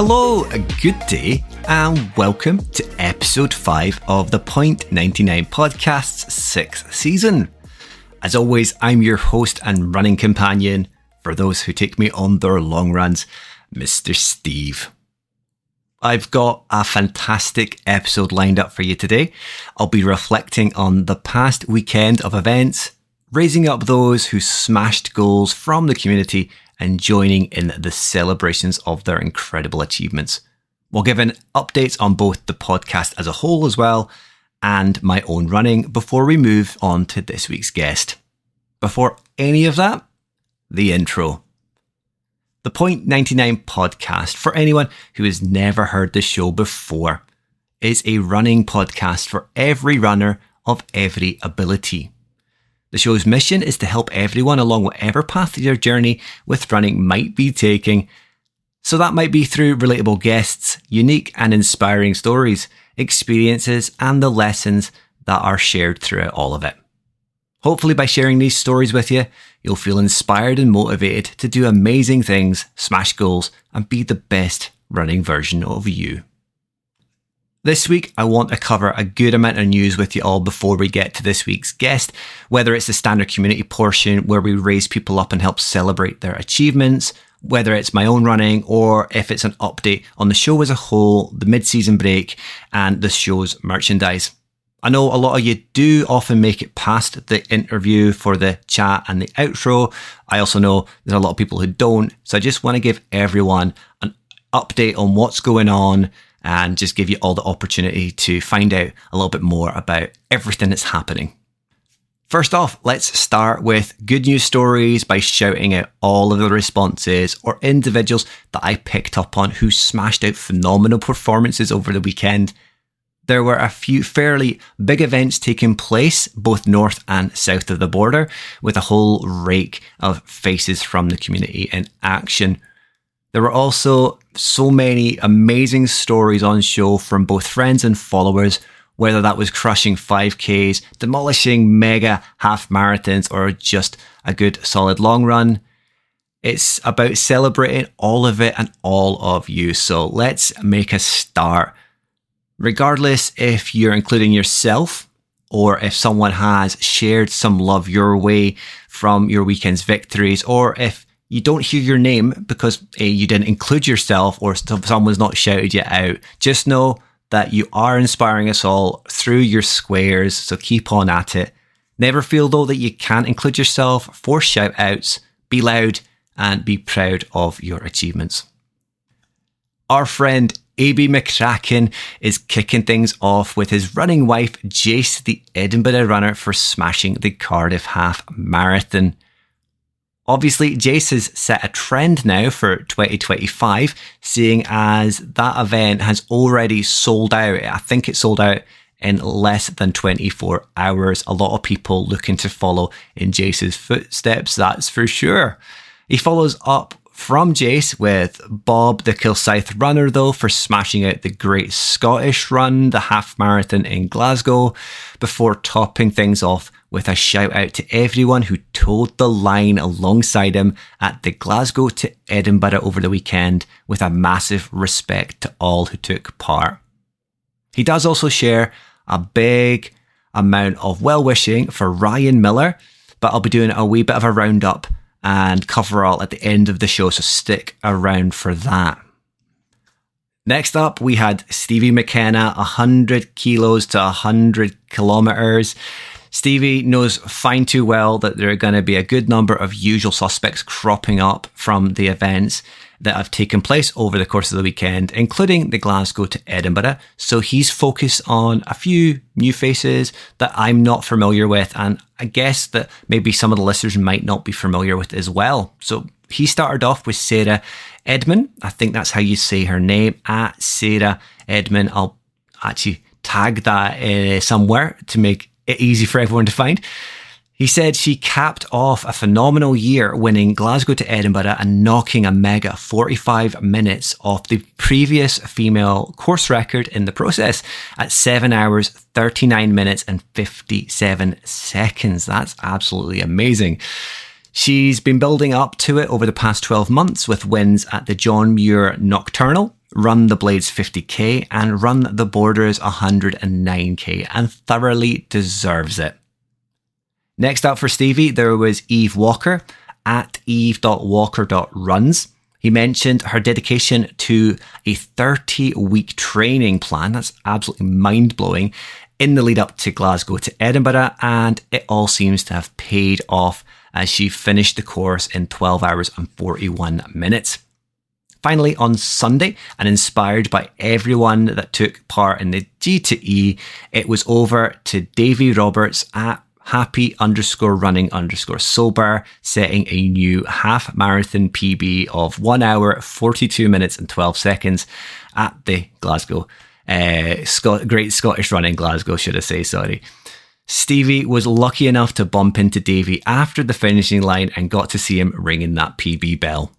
Hello, a good day, and welcome to episode 5 of the Point 99 podcast's 6th season. As always, I'm your host and running companion, for those who take me on their long runs, Mr. Steve. I've got a fantastic episode lined up for you today. I'll be reflecting on the past weekend of events, raising up those who smashed goals from the community and joining in the celebrations of their incredible achievements, while giving updates on both the podcast as a whole as well and my own running before we move on to this week's guest. Before any of that, the intro. The Point 99 podcast, for anyone who has never heard the show before, is a running podcast for every runner of every ability. The show's mission is to help everyone along whatever path their journey with running might be taking. So that might be through relatable guests, unique and inspiring stories, experiences, and the lessons that are shared throughout all of it. Hopefully by sharing these stories with you, you'll feel inspired and motivated to do amazing things, smash goals, and be the best running version of you. This week, I want to cover a good amount of news with you all before we get to this week's guest, whether it's the standard community portion where we raise people up and help celebrate their achievements, whether it's my own running, or if it's an update on the show as a whole, the mid-season break, and the show's merchandise. I know a lot of you do often make it past the interview for the chat and the outro. I also know there's a lot of people who don't, so I just want to give everyone an update on what's going on and just give you all the opportunity to find out a little bit more about everything that's happening. First off, let's start with good news stories by shouting out all of the responses or individuals that I picked up on who smashed out phenomenal performances over the weekend. There were a few fairly big events taking place, both north and south of the border, with a whole rake of faces from the community in action. There were also so many amazing stories on show from both friends and followers, whether that was crushing 5Ks, demolishing mega half marathons, or just a good solid long run. It's about celebrating all of it and all of you. So let's make a start. Regardless if you're including yourself or if someone has shared some love your way from your weekend's victories, or if you don't hear your name because you didn't include yourself or someone's not shouted you out, just know that you are inspiring us all through your squares, so keep on at it. Never feel though that you can't include yourself for shout outs. Be loud and be proud of your achievements. Our friend AB McCracken is kicking things off with his running wife, Jace, the Edinburgh runner, for smashing the Cardiff Half Marathon. Obviously, Jace has set a trend now for 2025, seeing as that event has already sold out. I think it sold out in less than 24 hours. A lot of people looking to follow in Jace's footsteps, that's for sure. He follows up from Jace with Bob, the Kilsyth runner, though, for smashing out the Great Scottish Run, the half marathon in Glasgow, before topping things off with a shout out to everyone who towed the line alongside him at the Glasgow to Edinburgh over the weekend, with a massive respect to all who took part. He does also share a big amount of well-wishing for Ryan Miller, but I'll be doing a wee bit of a roundup and cover all at the end of the show, so stick around for that. Next up, we had Stevie McKenna, 100 kilos to 100 kilometres. Stevie knows fine too well that there are going to be a good number of usual suspects cropping up from the events that have taken place over the course of the weekend, including the Glasgow to Edinburgh. So he's focused on a few new faces that I'm not familiar with, and I guess that maybe some of the listeners might not be familiar with as well. So he started off with Sarah Edmond. I think that's how you say her name, at Sarah Edmond. I'll actually tag that somewhere to make it easy for everyone to find. He said she capped off a phenomenal year, winning Glasgow to Edinburgh and knocking a mega 45 minutes off the previous female course record in the process at 7 hours, 39 minutes and 57 seconds. That's absolutely amazing. She's been building up to it over the past 12 months with wins at the John Muir Nocturnal, run the Blades 50k, and run the Borders 109k, and thoroughly deserves it. Next up for Stevie, there was Eve Walker at eve.walker.runs. He mentioned her dedication to a 30-week training plan. That's absolutely mind-blowing in the lead up to Glasgow to Edinburgh, and it all seems to have paid off as she finished the course in 12 hours and 41 minutes. Finally, on Sunday, and inspired by everyone that took part in the G2E, it was over to Davy Roberts at happy_running_sober, setting a new half marathon PB of 1 hour, 42 minutes and 12 seconds at the Glasgow, Great Scottish Run in Glasgow, should I say, sorry. Stevie was lucky enough to bump into Davy after the finishing line and got to see him ringing that PB bell.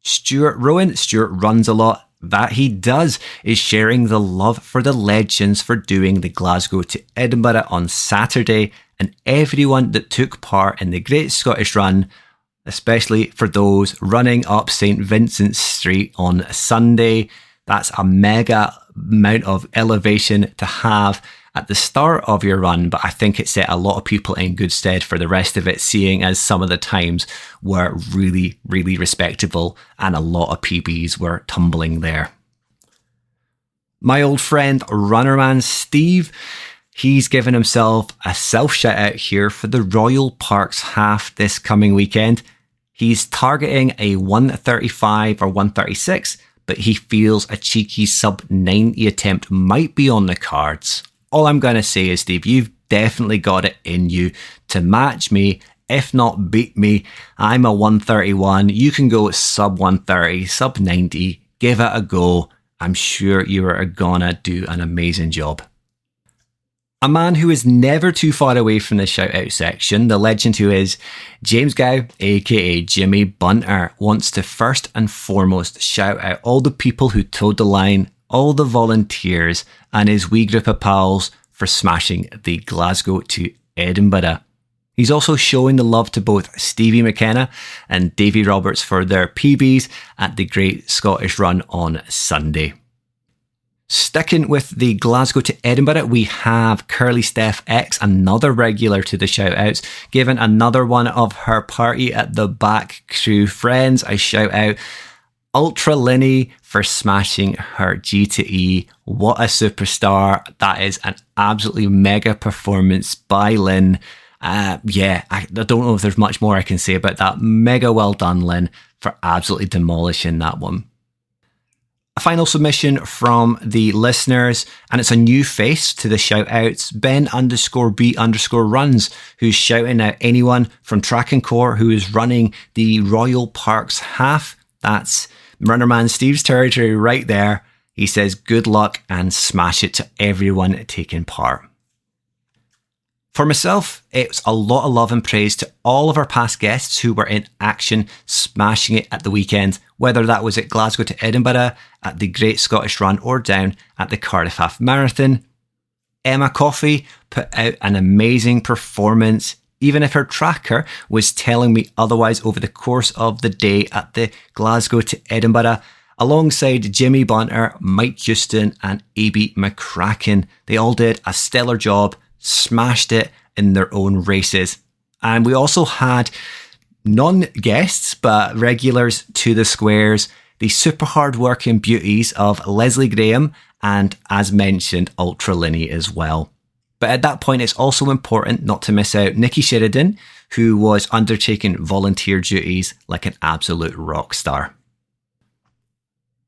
Stuart Rowan, Stuart runs a lot. That he does, is sharing the love for the legends for doing the Glasgow to Edinburgh on Saturday, and everyone that took part in the Great Scottish Run, especially for those running up St Vincent Street on Sunday. That's a mega amount of elevation to have at the start of your run, but I think it set a lot of people in good stead for the rest of it, seeing as some of the times were really, really respectable and a lot of PBs were tumbling there. My old friend Runnerman Steve, he's given himself a self shout out here for the Royal Parks half this coming weekend. He's targeting a 135 or 136, but he feels a cheeky sub 90 attempt might be on the cards. All I'm going to say is, Steve, you've definitely got it in you to match me, if not beat me. I'm a 131. You can go sub 130, sub 90. Give it a go. I'm sure you are going to do an amazing job. A man who is never too far away from the shout out section, the legend who is James Gow, aka Jimmy Bunter, wants to first and foremost shout out all the people who towed the line, all the volunteers, and his wee group of pals for smashing the Glasgow to Edinburgh. He's also showing the love to both Stevie McKenna and Davy Roberts for their PBs at the Great Scottish Run on Sunday. Sticking with the Glasgow to Edinburgh, we have Curly Steph X, another regular to the shout-outs, giving another one of her party at the back crew friends a shout-out. Ultra Linny for smashing her G2E. What a superstar. That is an absolutely mega performance by Lynn. I don't know if there's much more I can say about that. Mega well done, Lynn, for absolutely demolishing that one. A final submission from the listeners, and it's a new face to the shout-outs, Ben_B_runs, who's shouting out anyone from Track and Core who is running the Royal Parks half. That's Runnerman Steve's territory right there. He says good luck and smash it to everyone taking part. For myself, it's a lot of love and praise to all of our past guests who were in action smashing it at the weekend, whether that was at Glasgow to Edinburgh, at the Great Scottish Run, or down at the Cardiff Half Marathon. Emma Coffey put out an amazing performance, even if her tracker was telling me otherwise over the course of the day at the Glasgow to Edinburgh, alongside Jimmy Bunter, Mike Houston and A.B. McCracken. They all did a stellar job, smashed it in their own races. And we also had non-guests, but regulars to the squares, the super hard-working beauties of Leslie Graham and, as mentioned, Ultra Linny as well. But at that point, it's also important not to miss out Nikki Sheridan, who was undertaking volunteer duties like an absolute rock star.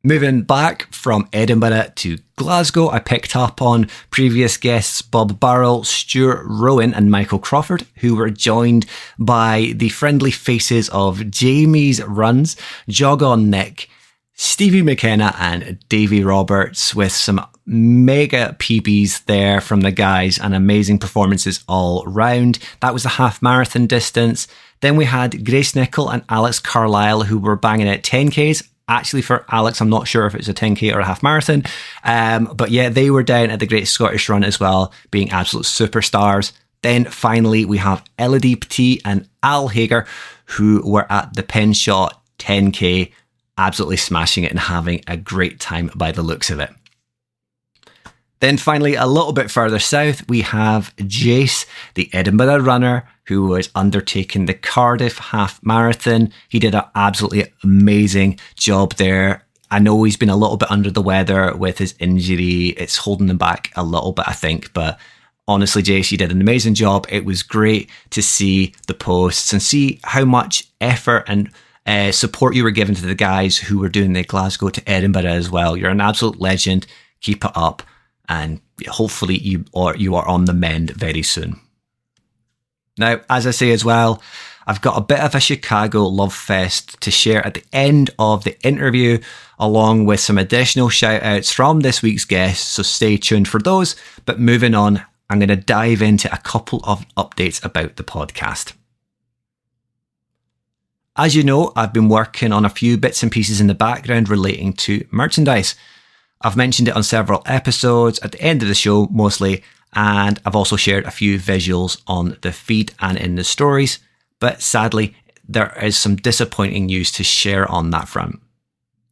Moving back from Edinburgh to Glasgow, I picked up on previous guests Bob Barrell, Stuart Rowan and Michael Crawford, who were joined by the friendly faces of Jamie's Runs, Jog On Nick, Stevie McKenna and Davy Roberts, with some mega PBs there from the guys and amazing performances all round. That was the half marathon distance. Then we had Grace Nichol and Alex Carlisle, who were banging out 10Ks. Actually, for Alex, I'm not sure if it's a 10K or a half marathon. But yeah, they were down at the Great Scottish Run as well, being absolute superstars. Then finally, we have Elodie Petit and Al Hager, who were at the Pen Shot 10K. absolutely smashing it and having a great time by the looks of it. Then finally, a little bit further south, we have Jace, the Edinburgh runner, who was undertaking the Cardiff Half Marathon. He did an absolutely amazing job there. I know he's been a little bit under the weather with his injury. It's holding him back a little bit, I think. But honestly, Jace, you did an amazing job. It was great to see the posts and see how much effort and support you were giving to the guys who were doing the Glasgow to Edinburgh as well. You're an absolute legend. Keep it up. And hopefully you are on the mend very soon. Now, as I say as well, I've got a bit of a Chicago love fest to share at the end of the interview, along with some additional shout outs from this week's guests, so stay tuned for those. But moving on, I'm going to dive into a couple of updates about the podcast. As you know, I've been working on a few bits and pieces in the background relating to merchandise. I've mentioned it on several episodes, at the end of the show mostly, and I've also shared a few visuals on the feed and in the stories. But sadly, there is some disappointing news to share on that front.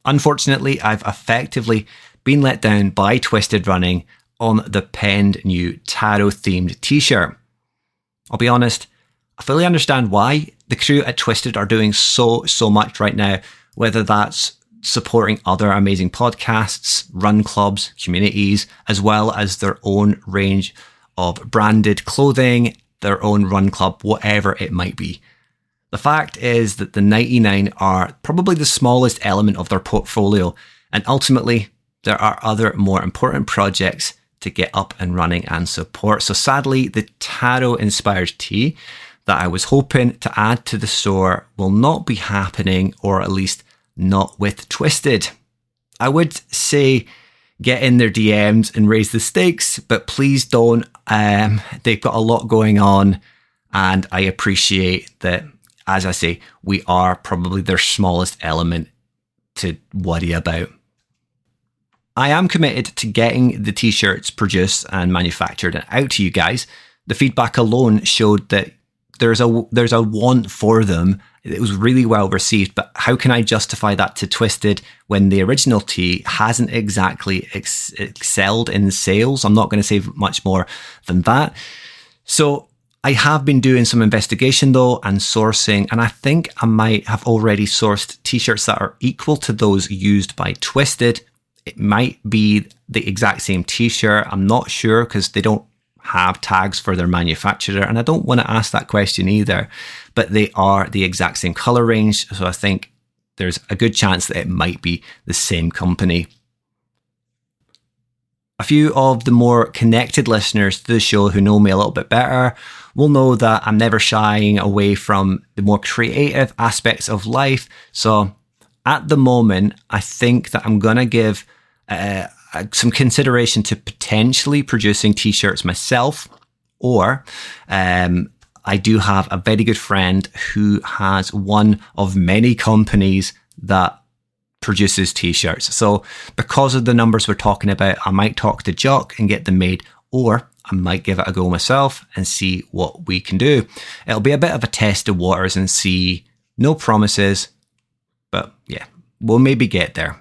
Unfortunately, I've effectively been let down by Twisted Running on the penned new tarot-themed t-shirt. I'll be honest, I fully understand why the crew at Twisted are doing so much right now, whether that's supporting other amazing podcasts, run clubs, communities, as well as their own range of branded clothing, their own run club, whatever it might be. The fact is that the 99 are probably the smallest element of their portfolio, and ultimately there are other more important projects to get up and running and support. So sadly, the tarot inspired tee that I was hoping to add to the store will not be happening, or at least not with Twisted. I would say get in their DMs and raise the stakes, but please don't. They've got a lot going on, and I appreciate that, as I say, we are probably their smallest element to worry about. I am committed to getting the t-shirts produced and manufactured and out to you guys. The feedback alone showed that there's a want for them. It was really well received, but how can I justify that to Twisted when the original tee hasn't exactly excelled in sales? I'm not going to say much more than that. So I have been doing some investigation though and sourcing, and I think I might have already sourced t-shirts that are equal to those used by Twisted. It might be the exact same t-shirt. I'm not sure because they don't have tags for their manufacturer, and I don't want to ask that question either, but they are the exact same color range, so I think there's a good chance that it might be the same company. A few of the more connected listeners to the show who know me a little bit better will know that I'm never shying away from the more creative aspects of life, so at the moment I think that I'm going to give some consideration to potentially producing t-shirts myself, or I do have a very good friend who has one of many companies that produces t-shirts. So because of the numbers we're talking about, I might talk to Jock and get them made, or I might give it a go myself and see what we can do. It'll be a bit of a test of waters and see. No promises, but yeah, we'll maybe get there.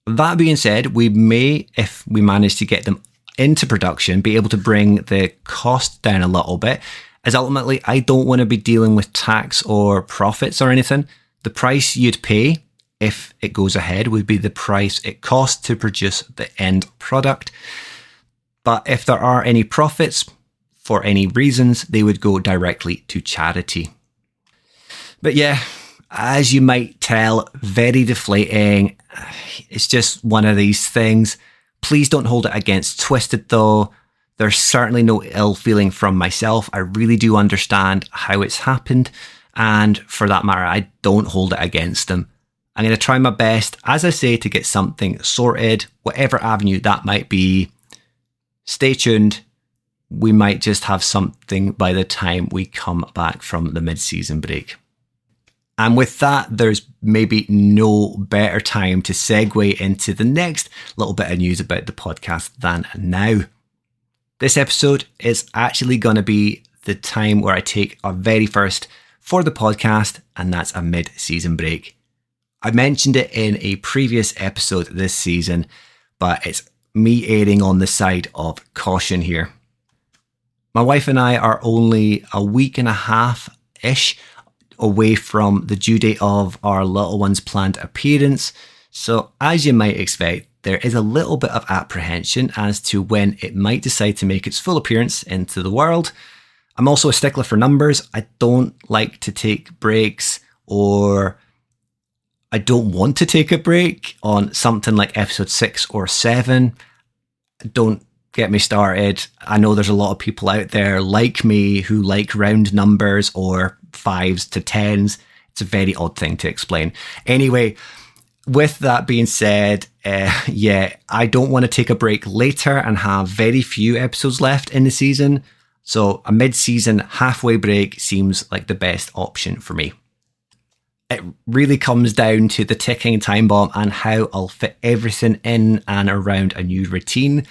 That being said, we may, if we manage to get them into production, be able to bring the cost down a little bit, as ultimately I don't want to be dealing with tax or profits or anything. The price you'd pay if it goes ahead would be the price it costs to produce the end product. But if there are any profits for any reasons, they would go directly to charity. But yeah, as you might tell, very deflating. It's just one of these things. Please don't hold it against Twisted though. There's certainly no ill feeling from myself. I really do understand how it's happened. And for that matter, I don't hold it against them. I'm going to try my best, as I say, to get something sorted, whatever avenue that might be. Stay tuned. We might just have something by the time we come back from the mid-season break. And with that, there's maybe no better time to segue into the next little bit of news about the podcast than now. This episode is actually going to be the time where I take our very first for the podcast, and that's a mid-season break. I mentioned it in a previous episode this season, but it's me erring on the side of caution here. My wife and I are only a week and a half-ish away from the due date of our little one's planned appearance. So as you might expect, there is a little bit of apprehension as to when it might decide to make its full appearance into the world. I'm also a stickler for numbers. I don't like to take breaks, or I don't want to take a break on something like episode 6 or 7. Don't get me started. I know there's a lot of people out there like me who like round numbers or 5s to 10s. It's a very odd thing to explain. Anyway, with that being said, I don't want to take a break later and have very few episodes left in the season. So a mid-season halfway break seems like the best option for me. It really comes down to the ticking time bomb and how I'll fit everything in and around a new routine.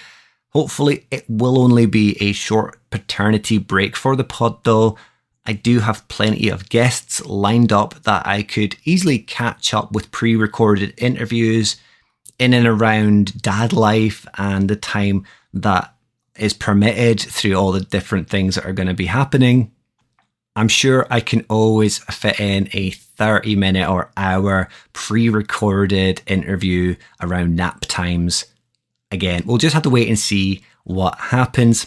Hopefully it will only be a short paternity break for the pod though. I do have plenty of guests lined up that I could easily catch up with pre-recorded interviews in and around dad life and the time that is permitted through all the different things that are going to be happening. I'm sure I can always fit in a 30-minute or hour pre-recorded interview around nap times. Again, we'll just have to wait and see what happens.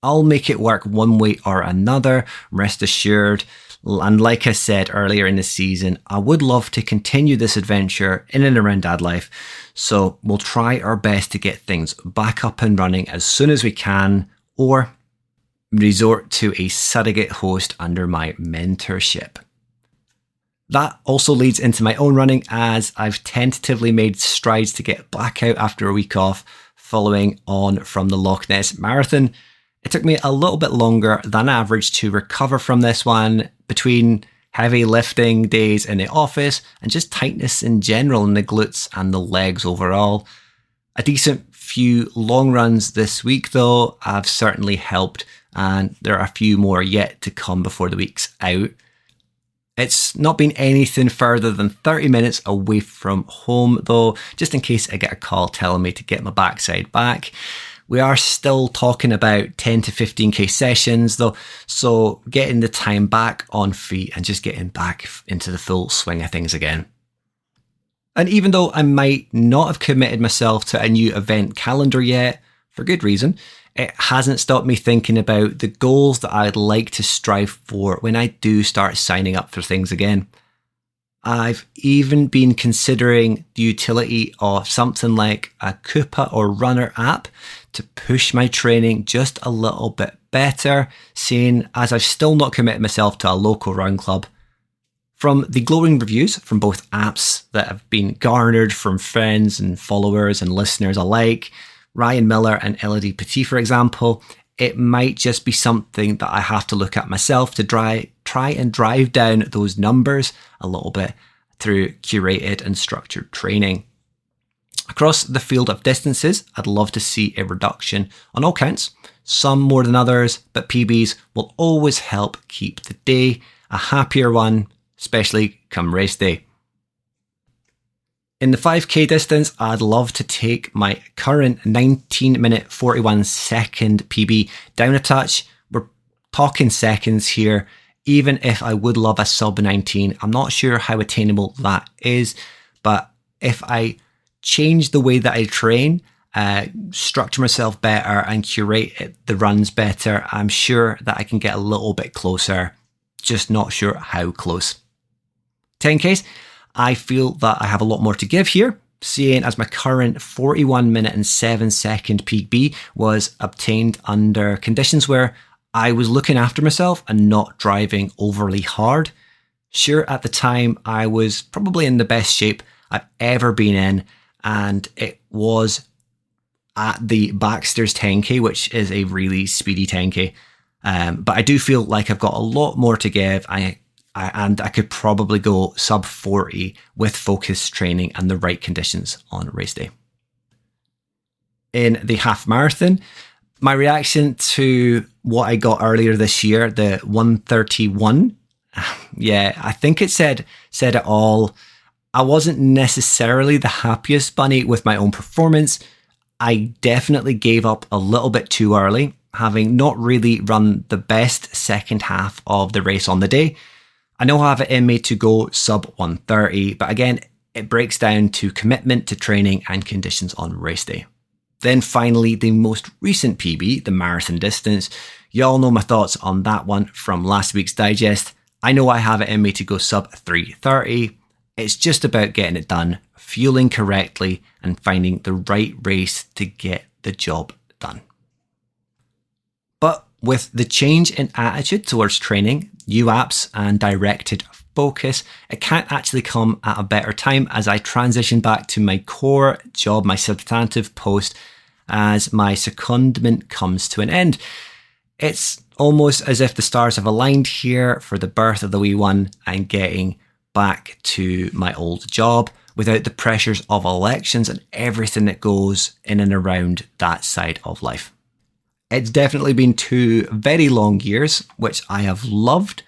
I'll make it work one way or another, rest assured. And like I said earlier in the season, I would love to continue this adventure in and around dad life. So we'll try our best to get things back up and running as soon as we can, or resort to a surrogate host under my mentorship. That also leads into my own running, as I've tentatively made strides to get back out after a week off following on from the Loch Ness Marathon. It took me a little bit longer than average to recover from this one, between heavy lifting days in the office and just tightness in general in the glutes and the legs overall. A decent few long runs this week though have certainly helped, and there are a few more yet to come before the week's out. It's not been anything further than 30 minutes away from home though, just in case I get a call telling me to get my backside back. We are still talking about 10 to 15k sessions though, so getting the time back on feet and just getting back into the full swing of things again. And even though I might not have committed myself to a new event calendar yet, for good reason, it hasn't stopped me thinking about the goals that I'd like to strive for when I do start signing up for things again. I've even been considering the utility of something like a Coupa or Runner app to push my training just a little bit better, seeing as I've still not committed myself to a local run club. From the glowing reviews from both apps that have been garnered from friends and followers and listeners alike, Ryan Miller and Elodie Petit, for example, it might just be something that I have to look at myself to try and drive down those numbers a little bit through curated and structured training. Across the field of distances, I'd love to see a reduction on all counts, some more than others, but PBs will always help keep the day a happier one, especially come race day. In the 5k distance, I'd love to take my current 19 minute 41 second PB down a touch. We're talking seconds here. Even if I would love a sub 19, I'm not sure how attainable that is, but if I change the way that I train, structure myself better and curate the runs better, I'm sure that I can get a little bit closer, just not sure how close. 10Ks, I feel that I have a lot more to give here, seeing as my current 41 minute and 7 second PB was obtained under conditions where I was looking after myself and not driving overly hard. Sure, at the time, I was probably in the best shape I've ever been in, and it was at the Baxter's 10K, which is a really speedy 10K. But I do feel like I've got a lot more to give, and I could probably go sub 40 with focused training and the right conditions on race day. In the half marathon, my reaction to what I got earlier this year, the 131, yeah, I think it said it all. I wasn't necessarily the happiest bunny with my own performance. I definitely gave up a little bit too early, having not really run the best second half of the race on the day. I know I have it in me to go sub 130, but again, it breaks down to commitment to training and conditions on race day. Then finally, the most recent PB, the marathon distance. You all know my thoughts on that one from last week's digest. I know I have it in me to go sub 330. It's just about getting it done, fueling correctly, and finding the right race to get the job done. But with the change in attitude towards training, new apps and directed focus, it can't actually come at a better time as I transition back to my core job, my substantive post, as my secondment comes to an end. It's almost as if the stars have aligned here for the birth of the wee one and getting back to my old job without the pressures of elections and everything that goes in and around that side of life. It's definitely been 2 very long years, which I have loved,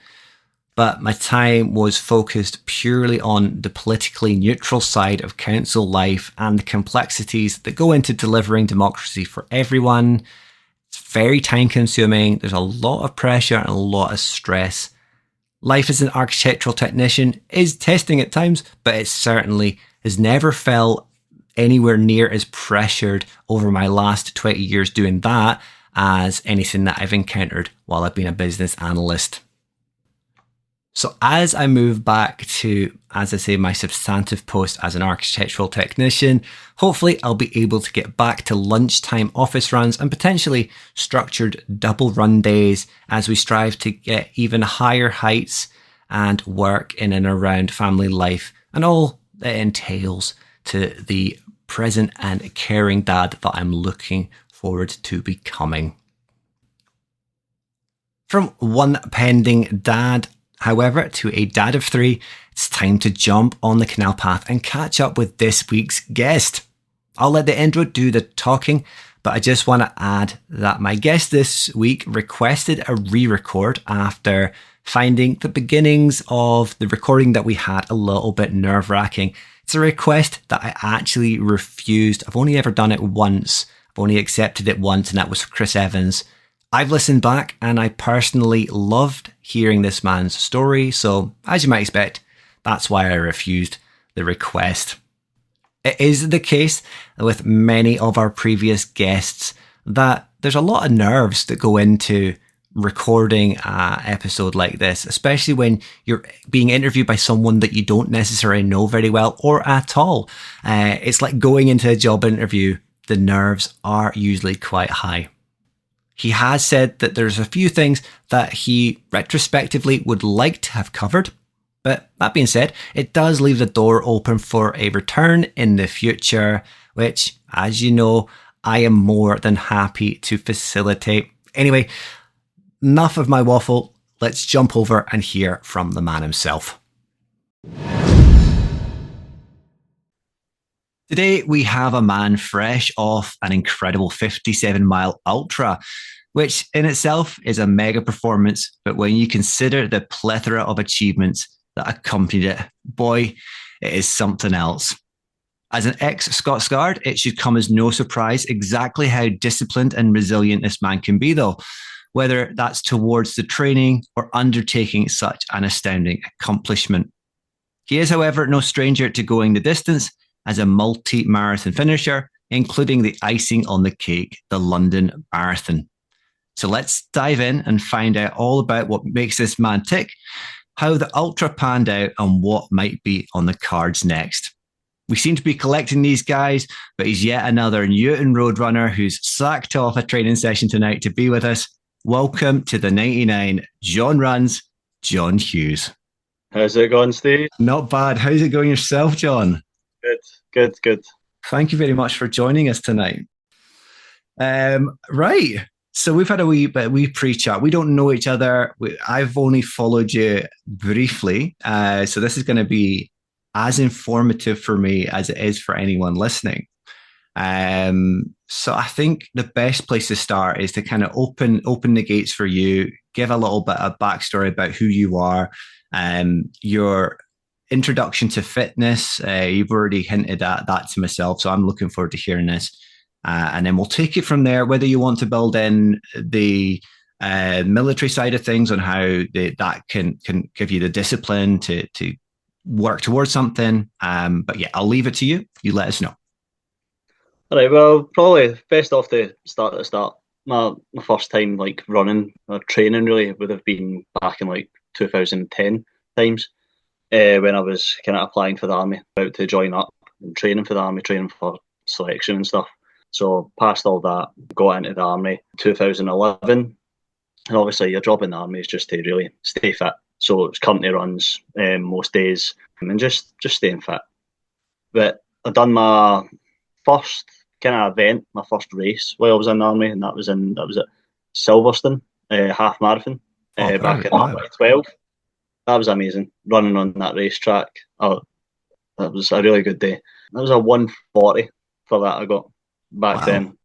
but my time was focused purely on the politically neutral side of council life and the complexities that go into delivering democracy for everyone. It's very time consuming. There's a lot of pressure and a lot of stress. Life as an architectural technician is testing at times, but it certainly has never felt anywhere near as pressured over my last 20 years doing that as anything that I've encountered while I've been a business analyst. So as I move back to, as I say, my substantive post as an architectural technician, hopefully I'll be able to get back to lunchtime office runs and potentially structured double run days as we strive to get even higher heights and work in and around family life and all that entails to the present and caring dad that I'm looking forward to becoming. From one pending dad, however, to a dad of 3, it's time to jump on the canal path and catch up with this week's guest. I'll let the intro do the talking, but I just want to add that my guest this week requested a re-record after finding the beginnings of the recording that we had a little bit nerve-wracking. It's a request that I actually refused. I've only ever done it once. I've only accepted it once, and that was for Chris Evans. I've listened back and I personally loved hearing this man's story, so as you might expect, that's why I refused the request. It is the case with many of our previous guests that there's a lot of nerves that go into recording an episode like this, especially when you're being interviewed by someone that you don't necessarily know very well or at all. It's like going into a job interview, the nerves are usually quite high. He has said that there's a few things that he retrospectively would like to have covered. But that being said, it does leave the door open for a return in the future, which, as you know, I am more than happy to facilitate. Anyway, enough of my waffle. Let's jump over and hear from the man himself. Today, we have a man fresh off an incredible 57-mile ultra, which in itself is a mega performance. But when you consider the plethora of achievements that accompanied it, boy, it is something else. As an ex-Scots Guard, it should come as no surprise exactly how disciplined and resilient this man can be, though, whether that's towards the training or undertaking such an astounding accomplishment. He is, however, no stranger to going the distance as a multi-marathon finisher, including the icing on the cake, the London Marathon. So let's dive in and find out all about what makes this man tick, how the Ultra panned out, and what might be on the cards next. We seem to be collecting these guys, but he's yet another Newton Road runner who's sacked off a training session tonight to be with us. Welcome to the 99 John Runs, John Hughes. How's it going, Steve? Not bad. How's it going yourself, John? Good. Thank you very much for joining us tonight. Right. So we've had a wee pre-chat. We don't know each other. I've only followed you briefly. So this is going to be as informative for me as it is for anyone listening. So I think the best place to start is to kind of open the gates for you, give a little bit of backstory about who you are, your introduction to fitness. You've already hinted at that to myself, so I'm looking forward to hearing this. And then we'll take it from there, whether you want to build in the military side of things on how that can give you the discipline to work towards something. But yeah, I'll leave it to you. You let us know. All right, well, probably best off to start at the start. My first time like running or training really would have been back in like 2010 times when I was kind of applying for the army, about to join up and training for the army, training for selection and stuff. So passed all that, got into the army 2011, and obviously your job in the army is just to really stay fit. So it's company runs most days and just staying fit. But I done my first kind of event, my first race while I was in the army, and that was at Silverstone half marathon back in 2012. That was amazing, running on that racetrack. Oh, that was a really good day. That was a 140 for that I got back then.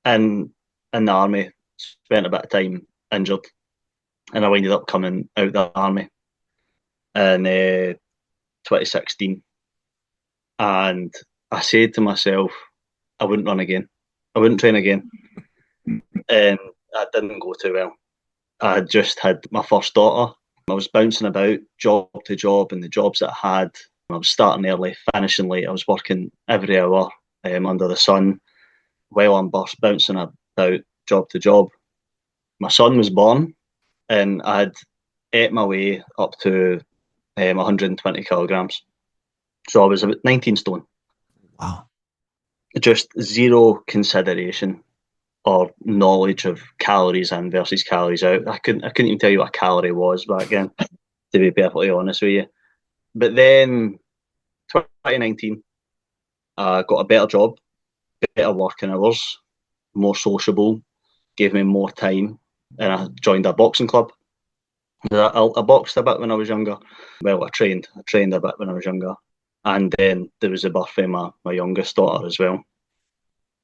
And in the army, spent a bit of time injured, and I ended up coming out of the army in 2016. And I said to myself, I wouldn't run again. I wouldn't train again. And that didn't go too well. I had just had my first daughter. I was bouncing about job to job, and the jobs that I had, I was starting early, finishing late. I was working every hour under the sun while I'm bouncing about job to job. My son was born, and I had ate my way up to 120 kilograms. So I was about 19 stone. Wow. Just zero consideration or knowledge of calories in versus calories out. I couldn't even tell you what a calorie was back then, to be perfectly honest with you. But then 2019, I got a better job, better working hours, more sociable, gave me more time, and I joined a boxing club. I boxed a bit when I was younger. Well, I trained a bit when I was younger. And then there was the birth of my youngest daughter as well.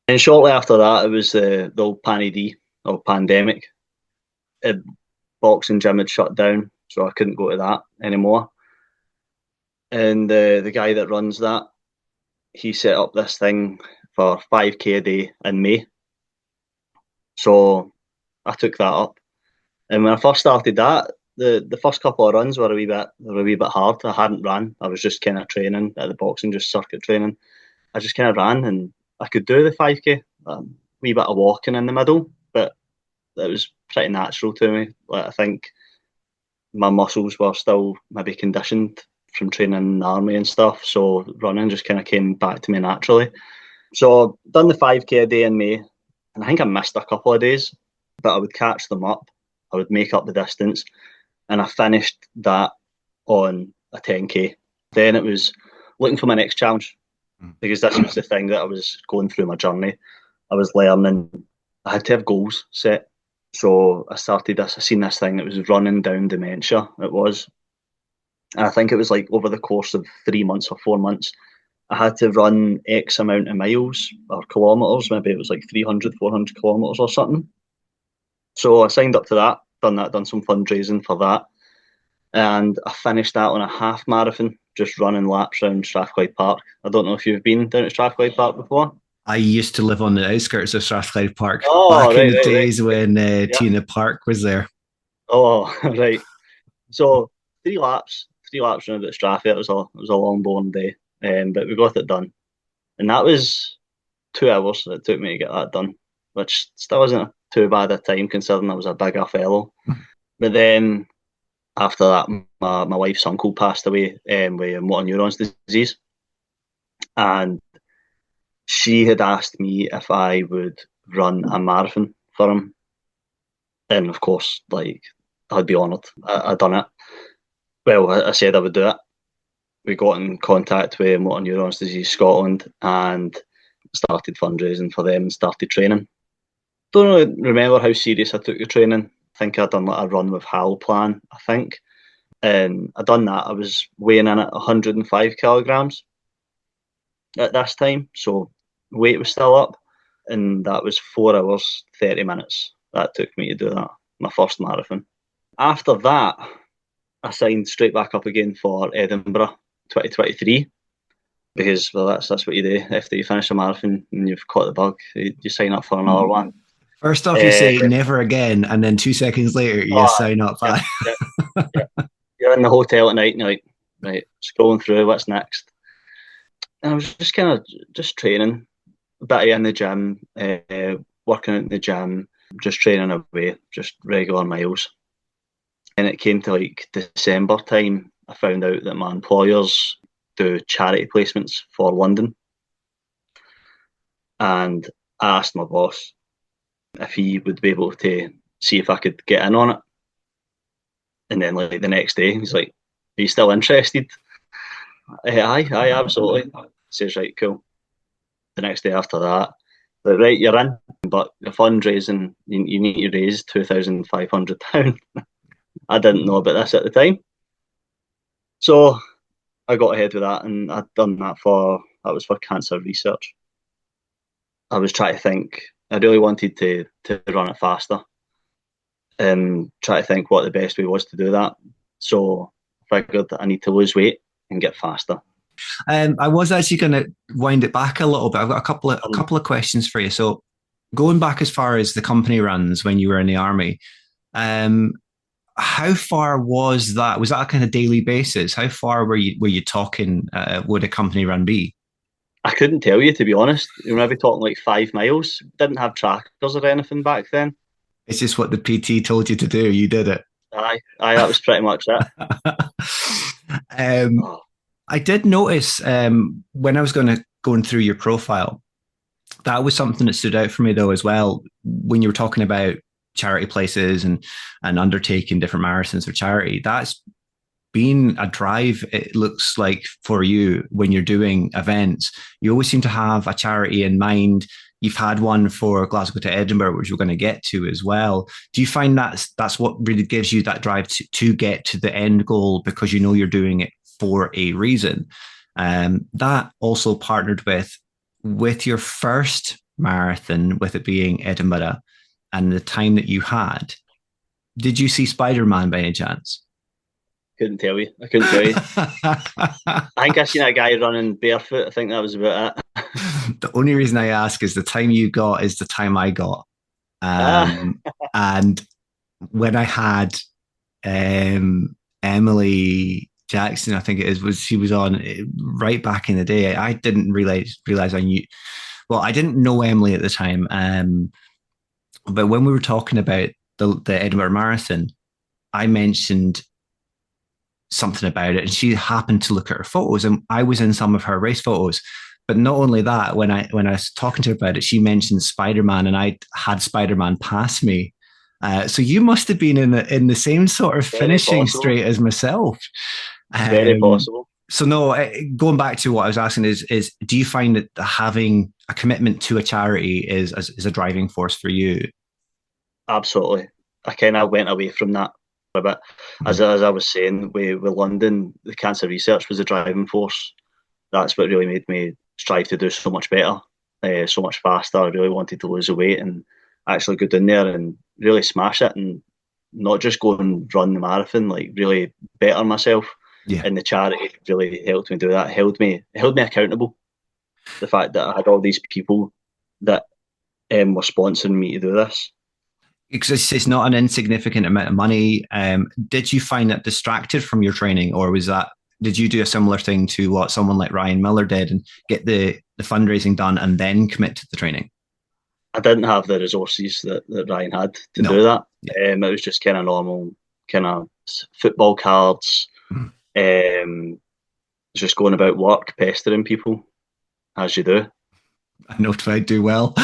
And shortly after that, it was the old pandemic. The boxing gym had shut down, so I couldn't go to that anymore. And the guy that runs that, he set up this thing for 5K a day in May. So I took that up. And when I first started that, the first couple of runs were a wee bit hard. I hadn't ran. I was just kind of training at the boxing, just circuit training. I just kind of ran, and I could do the 5K. Wee bit of walking in the middle, but it was pretty natural to me. Like, I think my muscles were still maybe conditioned from training in the army and stuff, so running just kind of came back to me naturally. So done the 5K a day in May, and I think I missed a couple of days, but I would catch them up. I would make up the distance, and I finished that on a 10K. Then it was looking for my next challenge, because this was the thing that I was going through my journey. I was learning. I had to have goals set. So I started this. I seen this thing. It was running down dementia. It was. And I think it was like over the course of 3 months or 4 months, I had to run X amount of miles or kilometres. Maybe it was like 300, 400 kilometres or something. So I signed up to that, done some fundraising for that. And I finished that on a half marathon, just running laps around Strathclyde Park. I don't know if you've been down at Strathclyde Park before. I used to live on the outskirts of Strathclyde Park back in the days when Tina Park was there. Oh, right. So 3 laps around at Strathclyde. It was a long, boring day, but we got it done, and that was 2 hours that it took me to get that done, which still isn't too bad a time considering I was a bigger fellow. But then after that, my wife's uncle passed away with motor neurons disease, and she had asked me if I would run a marathon for him, and of course, like, I'd be honoured. I'd done it. Well, I said I would do it. We got in contact with Motor Neurons Disease Scotland and started fundraising for them and started training. Don't really remember how serious I took the training. I think I'd done like a run with Hal plan, I think. And I done that. I was weighing in at 105 kilograms at this time, so weight was still up, and that was 4 hours 30 minutes that took me to do that, my first marathon. After that, I signed straight back up again for Edinburgh 2023 because, well, that's what you do after you finish a marathon and you've caught the bug. You sign up for another one. First off, you say never again, and then 2 seconds later, you sign up. Yeah, yeah. You're in the hotel at night and you're like, right, scrolling through, what's next? And I was just kind of just training, a bit in the gym, working out in the gym, just training away, just regular miles. And it came to like December time, I found out that my employers do charity placements for London. And I asked my boss if he would be able to see if I could get in on it. And then like the next day, he's like, "Are you still interested?" Aye, absolutely. Says, right, cool. The next day after that, like, right, you're in, but the fundraising, you need to raise £2,500. I didn't know about this at the time. So I got ahead with that, and I'd done that was for cancer research. I was trying to think, I really wanted to run it faster and try to think what the best way was to do that. So I figured that I need to lose weight and get faster. I was actually going to wind it back a little bit. I've got a couple of questions for you. So, going back as far as the company runs when you were in the army, how far was that? Was that a kind of daily basis? How far were you talking? Would a company run be? I couldn't tell you, to be honest. You're maybe talking like 5 miles. Didn't have trackers or anything back then. It's just what the PT told you to do. You did it. Aye, that was pretty much it. I did notice when I was going through your profile, that was something that stood out for me though as well. When you were talking about charity places and undertaking different marathons for charity, that's been a drive. It looks like for you when you're doing events, you always seem to have a charity in mind. You've had one for Glasgow to Edinburgh, which we're going to get to as well. Do you find that's what really gives you that drive to get to the end goal because you know you're doing it for a reason? That also partnered with your first marathon, with it being Edinburgh, and the time that you had. Did you see Spider-Man by any chance? Couldn't tell you. I couldn't tell you. I think I seen a guy running barefoot. I think that was about it. The only reason I ask is the time you got is the time I got. And when I had Emily Jackson, I think it is, she was on right back in the day. I didn't realize I knew. Well, I didn't know Emily at the time. But when we were talking about the Edinburgh Marathon, I mentioned something about it, and she happened to look at her photos, and I was in some of her race photos. But not only that, when I was talking to her about it, she mentioned Spider-Man, and I had Spider-Man pass me. So you must have been in the same sort of finishing straight as myself. Very possible. So no, going back to what I was asking is do you find that having a commitment to a charity is a driving force for you? Absolutely. I kind of went away from that a bit. As I was saying, with London, the cancer research was a driving force. That's what really made me strive to do so much better, so much faster. I really wanted to lose the weight and actually go down there and really smash it, and not just go and run the marathon, like really better myself. Yeah. And the charity really helped me do that. It held me accountable. The fact that I had all these people that were sponsoring me to do this. Because it's not an insignificant amount of money. Did you find that distracted from your training, or did you do a similar thing to what someone like Ryan Miller did and get the fundraising done and then commit to the training? I didn't have the resources that Ryan had to do that. Yeah. It was just kind of normal, kind of football cards, just going about work, pestering people, as you do. I know if I do well.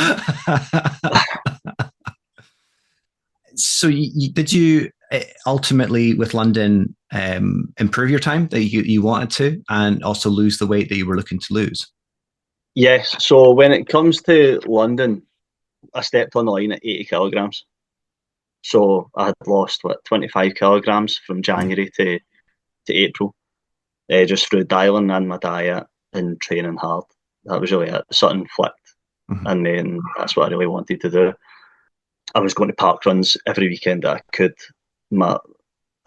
So did you ultimately with London improve your time that you wanted to, and also lose the weight that you were looking to lose? Yes. So when it comes to London, I stepped on the line at 80 kilograms. So I had lost 25 kilograms from January to April, just through dialing in my diet and training hard. That was really it. Something flipped, and then that's what I really wanted to do. I was going to park runs every weekend that I could. I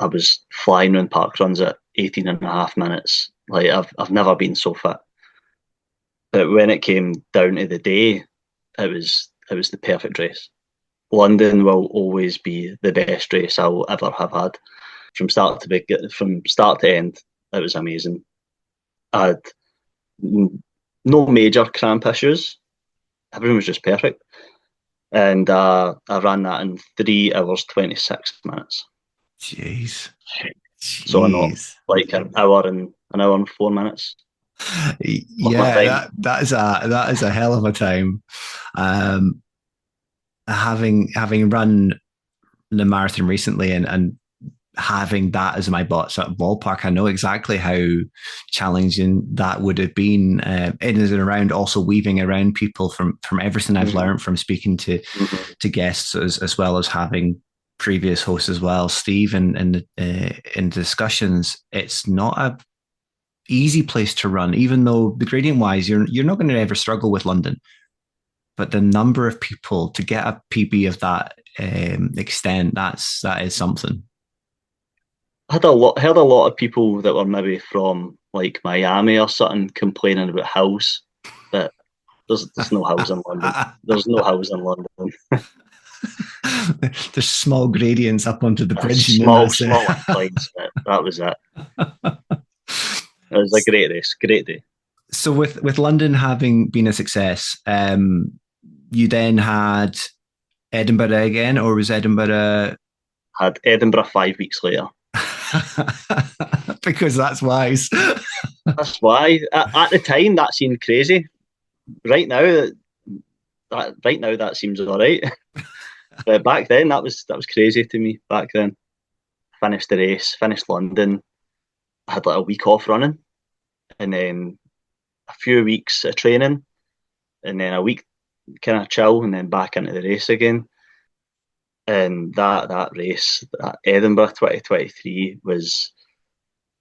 was flying around park runs at 18 and a half minutes Like I've never been so fit. But when it came down to the day, it was the perfect race. London will always be the best race I'll ever have had. From start to end, it was amazing. I had no major cramp issues. Everything was just perfect. And I ran that in 3 hours 26 minutes. Jeez. So not Jeez. like an hour and 4 minutes. My Yeah, time. that is a hell of a time. Um, having run the marathon recently and having that as my sort of ballpark, I know exactly how challenging that would have been in and around, also weaving around people from everything I've Mm-hmm. learned from speaking Mm-hmm. to guests as well as having previous hosts as well, Steve, in discussions. It's not a easy place to run, even though the gradient wise, you're not going to ever struggle with London. But the number of people to get a PB of that extent, that is something. Heard a lot of people that were maybe from like Miami or something complaining about hills. But there's no hills in London. There's no hills in London. There's small gradients up onto the bridge, and then Small, that's it. small inclines. But that was it. It was a great race, great day. So with London having been a success, you then had Edinburgh again, or was Edinburgh? Had Edinburgh 5 weeks later. Because that's wise. That's why at the time that seemed crazy. Right now, that seems all right. But back then, that was crazy to me. Back then, finished the race, finished London. I had like a week off running, and then a few weeks of training, and then a week kind of chill, and then back into the race again. And that race, that Edinburgh 2023 was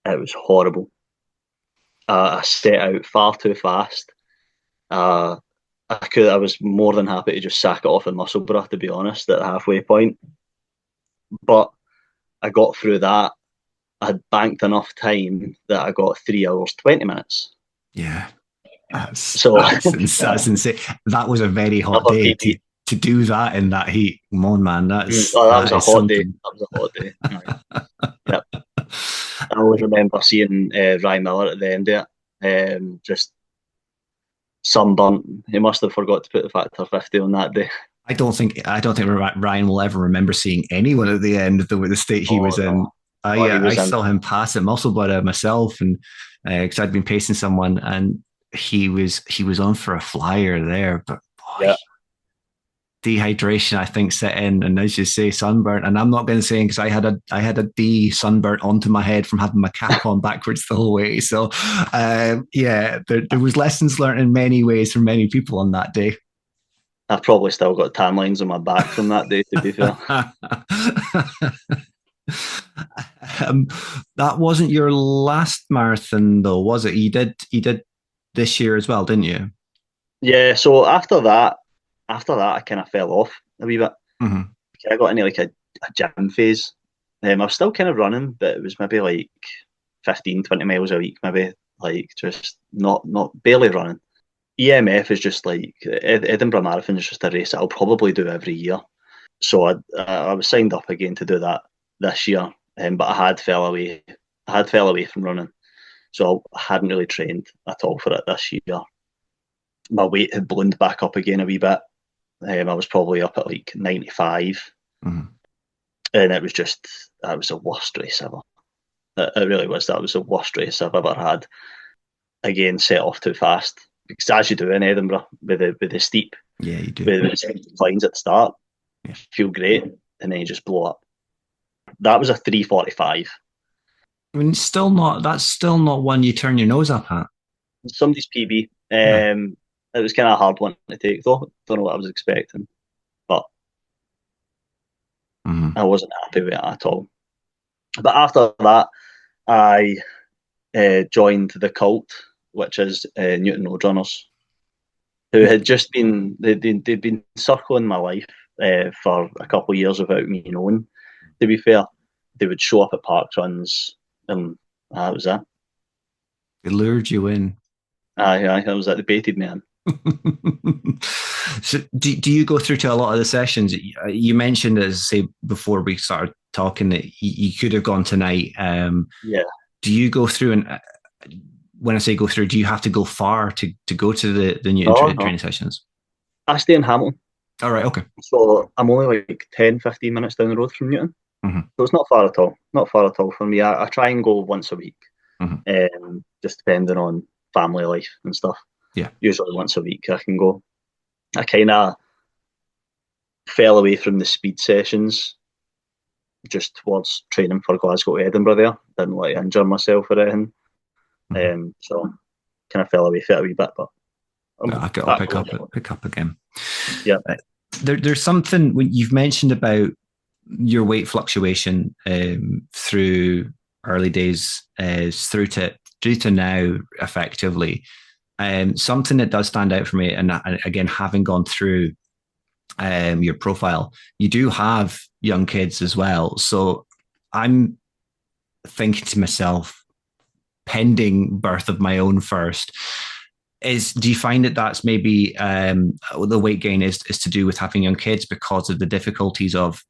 horrible. I set out far too fast. Uh, I was more than happy to just sack it off in Musselburgh, to be honest, at the halfway point. But I got through that. I had banked enough time that I got 3 hours 20 minutes. Yeah, that's So that's that's insane. That was a very hot another day PB. to do that in that heat. Come on, man, Oh, that was that a is hot day. something. That was a hot day. Aye. Yep. I always remember seeing Ryan Miller at the end of it, just sunburnt. He must have forgot to put the factor 50 on that day. I don't think Ryan will ever remember seeing anyone at the end of the state he was Oh in. no! Oh, I he I was in. saw him pass at Musselburgh myself, and because I'd been pacing someone, and he was on for a flyer there, but boy, Yeah. dehydration I think set in, and as you say, sunburn. And I'm not going to say because I had a D sunburn onto my head from having my cap on backwards the whole way. So yeah, there was lessons learned in many ways from many people on that day. I've probably still got tan lines on my back from that day, to be fair. um, that wasn't your last marathon, though, was it? You did this year as well, didn't you? Yeah, so after that, I kind of fell off a wee bit. Hmm. I got into like a gym phase. I was still kind of running, but it was maybe like 15, 20 miles a week, maybe like just not barely running. EMF is just like Edinburgh Marathon is just a race I'll probably do every year. So I was signed up again to do that this year, but I had fell away. I had fell away from running, so I hadn't really trained at all for it this year. My weight had ballooned back up again a wee bit. I was probably up at like 95, Hmm. and that was the worst race ever. It really was. That was the worst race I've ever had. Again, set off too fast because as you do in Edinburgh with the steep, Yeah, you do. with the steep declines at the start, Yeah. feel great, and then you just blow up. That was a 3:45. I mean, that's still not one you turn your nose up at. Somebody's PB. Yeah. It was kind of a hard one to take though. Don't know what I was expecting, but Hmm. I wasn't happy with it at all. But after that, I joined the cult, which is Newton Roadrunners, who had just they'd been circling my life for a couple of years without me knowing. To be fair, they would show up at park runs, and that was it. They lured you in. I was at the baited man. So do you go through to a lot of the sessions? You mentioned, as say before we started talking, that you could have gone tonight. Yeah. Do you go through, and when I say go through, do you have to go far to go to the Newton No, no. training sessions? I stay in Hamilton, All right, okay. so I'm only like 10, 15 minutes down the road from Newton. Hmm. So it's not far at all. Not far at all for me. I try and go once a week, Hmm. just depending on family life and stuff. Yeah. Usually once a week I can go. I kind of fell away from the speed sessions just towards training for Glasgow to Edinburgh there. Didn't want to injure myself or anything. Hmm. So kind of fell away for it a wee bit, but No, I'm I'll back on it. pick up again. Yeah. There's something when you've mentioned about your weight fluctuation through early days through to now, effectively. Something that does stand out for me, and again, having gone through your profile, you do have young kids as well. So I'm thinking to myself, pending birth of my own first, do you find that that's maybe the weight gain is to do with having young kids because of the difficulties of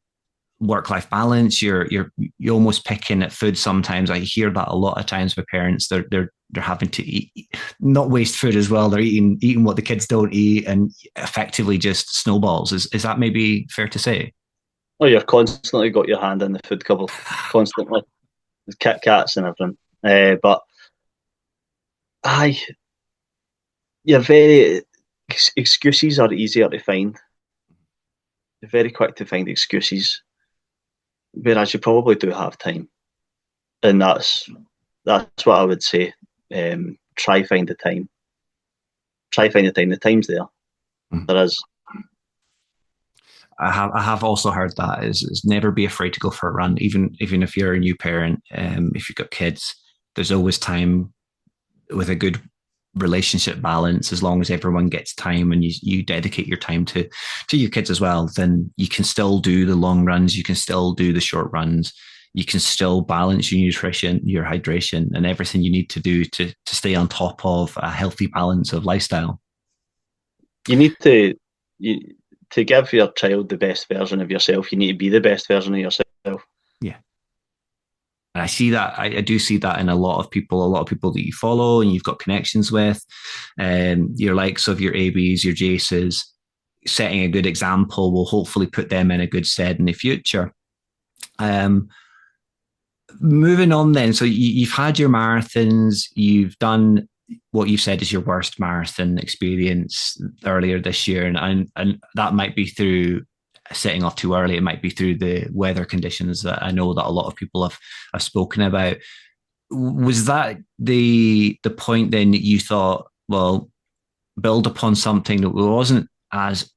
work-life balance? You're almost picking at food sometimes. I hear that a lot of times with parents. They're having to eat, not waste food as well. They're eating what the kids don't eat, and effectively just snowballs. Is that maybe fair to say? Oh, you've constantly got your hand in the food cupboard, constantly. With Kit Kats and everything. But aye, you're very excuses are easier to find. You're very quick to find excuses, whereas you probably do have time, and that's what I would say. Try find the time. Try find the time. The time's there. Mm. There is. I have also heard that is never be afraid to go for a run, even if you're a new parent. If you've got kids, there's always time with a good relationship balance. As long as everyone gets time and you dedicate your time to your kids as well, then you can still do the long runs, you can still do the short runs, you can still balance your nutrition, your hydration, and everything you need to do to stay on top of a healthy balance of lifestyle. You need to you, to give your child the best version of yourself. You need to be the best version of yourself. Yeah. And I see that, I do see that in a lot of people that you follow and you've got connections with, your likes of your ABs, your Jaces. Setting a good example will hopefully put them in a good stead in the future. Um, Moving on then, so you've had your marathons, you've done what you said is your worst marathon experience earlier this year, and that might be through setting off too early. It might be through the weather conditions that I know that a lot of people have spoken about. Was that the point then that you thought, well, build upon something that wasn't as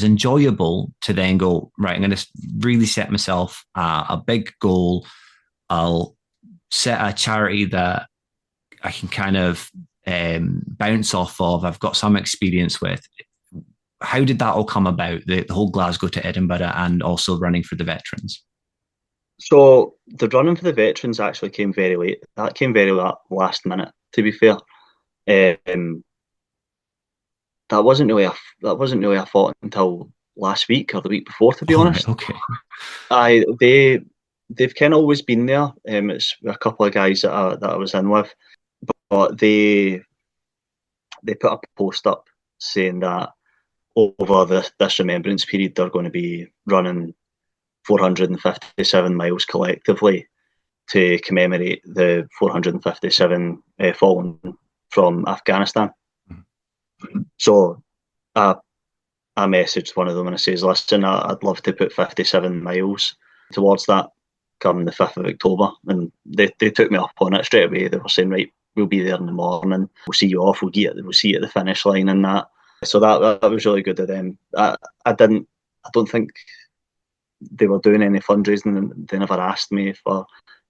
enjoyable, to then go, right, I'm going to really set myself a big goal. I'll set a charity that I can kind of bounce off of. I've got some experience with. How did that all come about? The whole Glasgow to Edinburgh and also running for the veterans. So the running for the veterans actually came very late. That came very last minute. To be fair, um, that wasn't really a thought until last week or the week before. To be All right, honest, okay. I they've kind of always been there. It's a couple of guys that I was in with, but they put a post up saying that over this remembrance period they're going to be running 457 miles collectively to commemorate the 457 fallen from Afghanistan. So I, I messaged one of them and I says, listen, I'd love to put 57 miles towards that come the 5th of October. And they took me up on it straight away. They were saying, right, we'll be there in the morning. We'll see you off. We'll see you at the finish line and that. So that was really good of them. I don't think they were doing any fundraising, and they never asked me for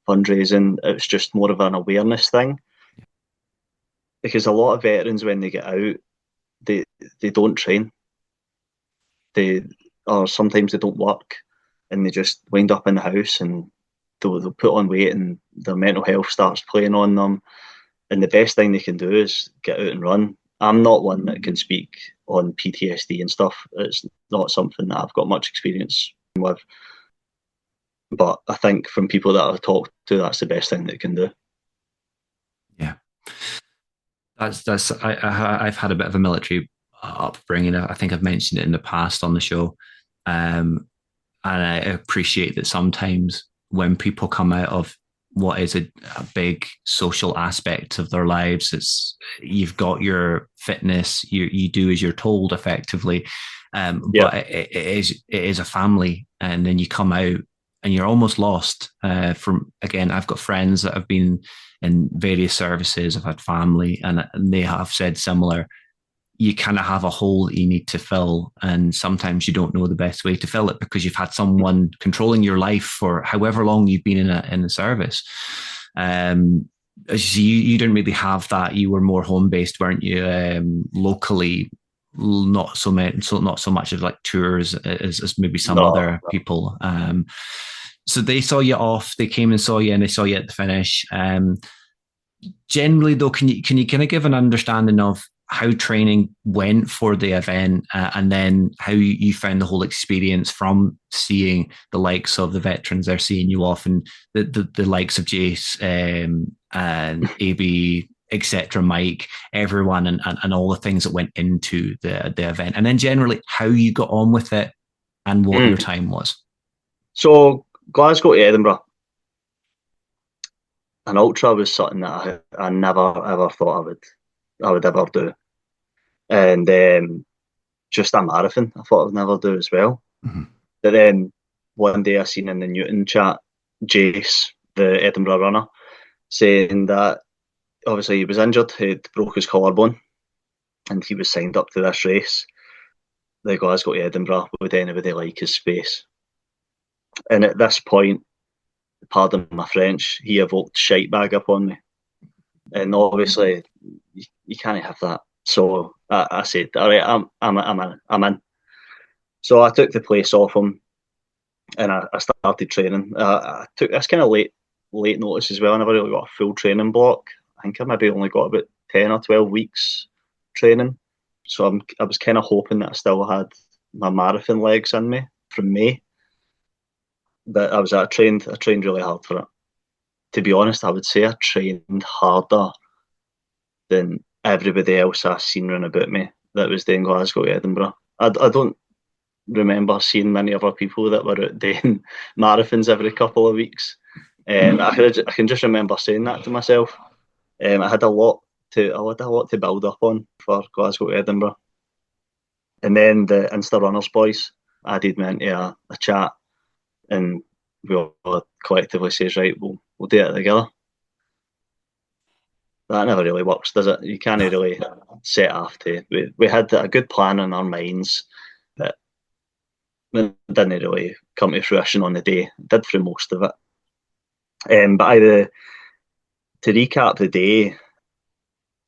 fundraising. It was just more of an awareness thing, because a lot of veterans, when they get out, they they don't train. They or sometimes they don't work, and they just wind up in the house and they'll put on weight and their mental health starts playing on them. And the best thing they can do is get out and run. I'm not one that can speak on PTSD and stuff. It's not something that I've got much experience with. But I think from people that I've talked to, that's the best thing that they can do. Yeah. I've had a bit of a military upbringing. I think I've mentioned it in the past on the show. And I appreciate that sometimes when people come out of what is a big social aspect of their lives, it's you've got your fitness, you do as you're told effectively, but it is a family, and then you come out and you're almost lost. From again, I've got friends that have been in various services. I've had family, and they have said similar. You kind of have a hole that you need to fill, and sometimes you don't know the best way to fill it because you've had someone controlling your life for however long you've been in a service. You didn't really have that. You were more home based, weren't you? Locally, not so much of like tours as maybe some other people. So they saw you off. They came and saw you, and they saw you at the finish. Generally, though, can you kind of give an understanding of how training went for the event, and then how you found the whole experience from seeing the likes of the veterans they're seeing you off, and the likes of Jace and AB, etc., Mike, everyone, and all the things that went into the event, and then generally how you got on with it and what your time was. So Glasgow to Edinburgh, an ultra was something that I never ever thought I would ever do, and just a marathon I thought I would never do as well. Mm-hmm. But then one day I seen in the Newton chat Jace, the Edinburgh runner, saying that obviously he was injured, he'd broke his collarbone, and he was signed up to this race, the Glasgow to Edinburgh. Would anybody like his space? And at this point, pardon my French, he evoked shite bag upon me. And obviously, you can't have that. So I said, all right, I'm in. So I took the place off him, and I started training. I took this kind of late notice as well. I never really got a full training block. I think I maybe only got about 10 or 12 weeks training. So I was kind of hoping that I still had my marathon legs in me from May. But I trained really hard for it. To be honest, I would say I trained harder than everybody else I've seen run about me that was doing Glasgow to Edinburgh. I don't remember seeing many other people that were out doing marathons every couple of weeks. I can just remember saying that to myself. I had a lot to build up on for Glasgow to Edinburgh. And then the Insta Runners boys added me into a chat, and we all collectively says, right, we'll do it together. That never really works, does it? You can't really set off to. We had a good plan in our minds that didn't really come to fruition on the day. It did through most of it. But to recap the day,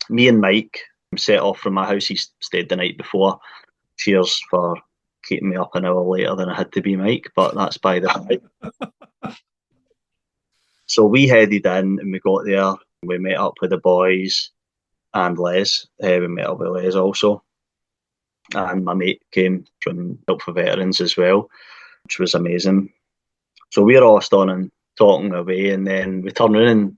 me and Mike set off from my house. He stayed the night before. Cheers for keeping me up an hour later than I had to be, Mike, but that's by the way. So we headed in and we got there. We met up with the boys and Les. We met up with Les also. And my mate came from Help for Veterans as well, which was amazing. So we're all standing talking away, and then we turn around and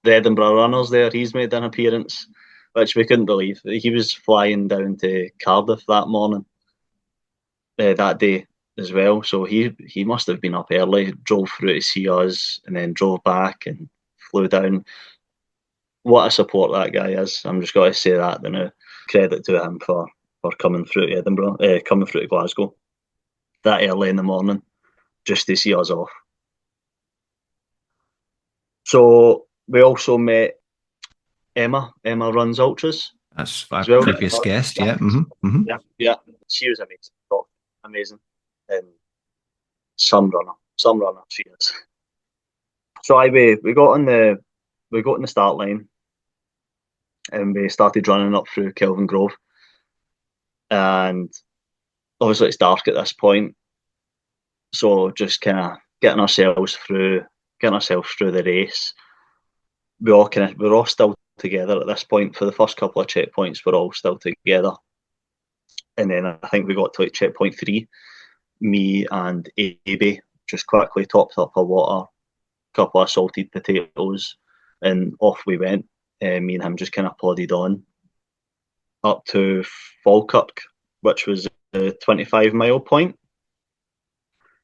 the Edinburgh Runners there, he's made an appearance, which we couldn't believe. He was flying down to Cardiff that morning, that day as well. So he must have been up early, drove through to see us, and then drove back and flew down. What a support that guy is. I'm just going to say that now. Credit to him for coming through to Edinburgh, coming through to Glasgow that early in the morning just to see us off. So we also met Emma. Emma runs ultras. That's our previous guest, yeah. Mm-hmm. Mm-hmm. Yeah. She was amazing. Amazing. Some runner she is. So we got on the start line, and we started running up through Kelvin Grove. And obviously it's dark at this point, so just kind of getting ourselves through getting ourselves through the race. We're all still together at this point. For the first couple of checkpoints, we're all still together. And then I think we got to like checkpoint 3. Me and Abe just quickly topped up our water, a couple of salted potatoes, and off we went. Me and him just kind of plodded on up to Falkirk, which was the 25-mile point.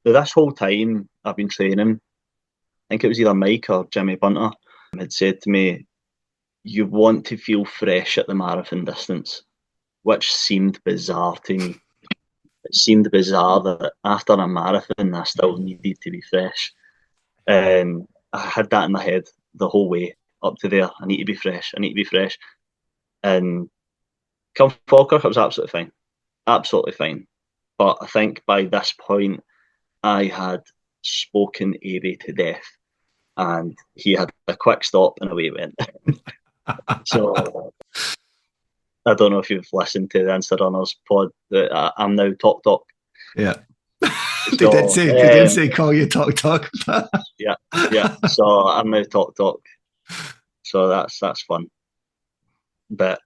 Now, this whole time I've been training, I think it was either Mike or Jimmy Bunter had said to me, you want to feel fresh at the marathon distance, which seemed bizarre to me. It seemed bizarre that after a marathon I still needed to be fresh. And I had that in my head the whole way up to there. I need to be fresh. I need to be fresh. And come Falkirk, it was absolutely fine. Absolutely fine. But I think by this point, I had spoken Abe to death. And he had a quick stop and away it went. So I don't know if you've listened to the Insta Runners pod. I'm now Talk. Yeah. So, they did say call you Talk. yeah. So I'm now Talk. So that's fun. But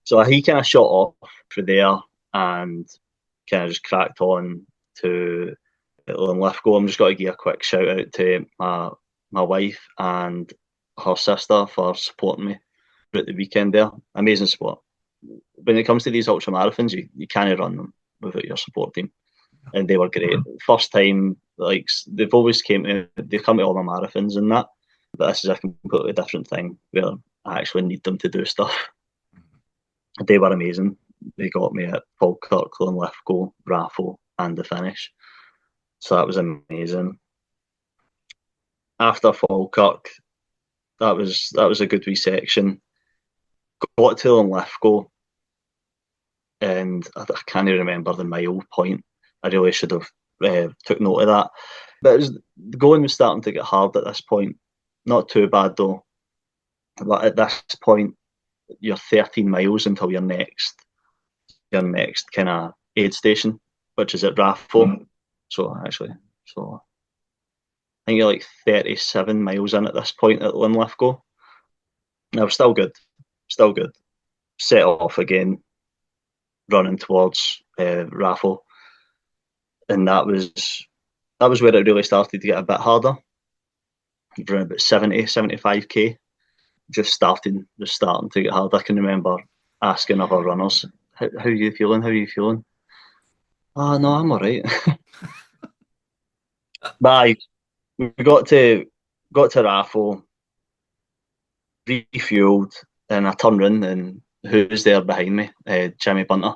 so he kind of shot off for there and kind of just cracked on to Linlithgow. I'm just got to give a quick shout out to my wife and her sister for supporting me at the weekend there. Amazing support. When it comes to these ultra marathons, you can't run them without your support team. And they were great. First time, like they've come to all my marathons and that, but this is a completely different thing where I actually need them to do stuff. They were amazing. They got me at Falkirk, Linlithgow, Raffle, and the finish. So that was amazing. After Falkirk, that was a good wee section. Got to Linlithgow, and I can't even remember the mile point. I really should have took note of that. But the going was starting to get hard at this point. Not too bad though. But at this point, you're 13 miles until your next kind of aid station, which is at Raffle. Mm-hmm. So I think you're like 37 miles in at this point at Linlithgow. Now, still good. Set off again, running towards Raffle. And that was where it really started to get a bit harder. Around about 75k. Just starting to get hard. I can remember asking other runners, how are you feeling? Oh, no, I'm all right. But we got to Raffle, refueled, and I turned round and who's there behind me? Jimmy Bunter.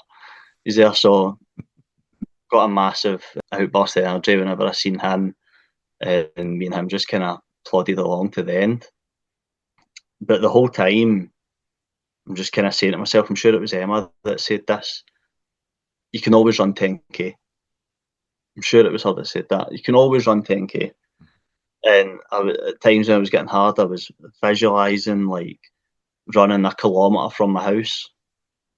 He's there, so got a massive outburst of energy whenever I seen him, and me and him just kind of plodded along to the end. But the whole time, I'm just kind of saying to myself, I'm sure it was Emma that said this, you can always run 10k. I'm sure it was her that said that. You can always run 10k. And at times when I was getting hard, I was visualising like running a kilometre from my house,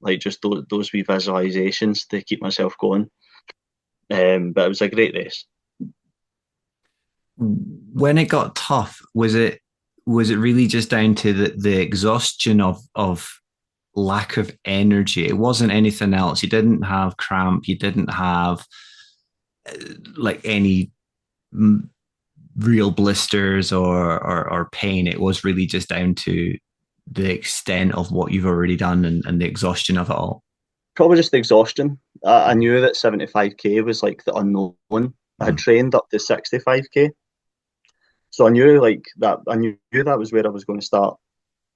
like just those wee visualisations to keep myself going. But it was a great race. When it got tough, was it really just down to the exhaustion of lack of energy? It wasn't anything else. You didn't have cramp. You didn't have like any real blisters or pain. It was really just down to the extent of what you've already done and the exhaustion of it all. Probably just the exhaustion. I knew that 75k was like the unknown. I had trained up to 65k. So I knew like that. I knew that was where I was going to start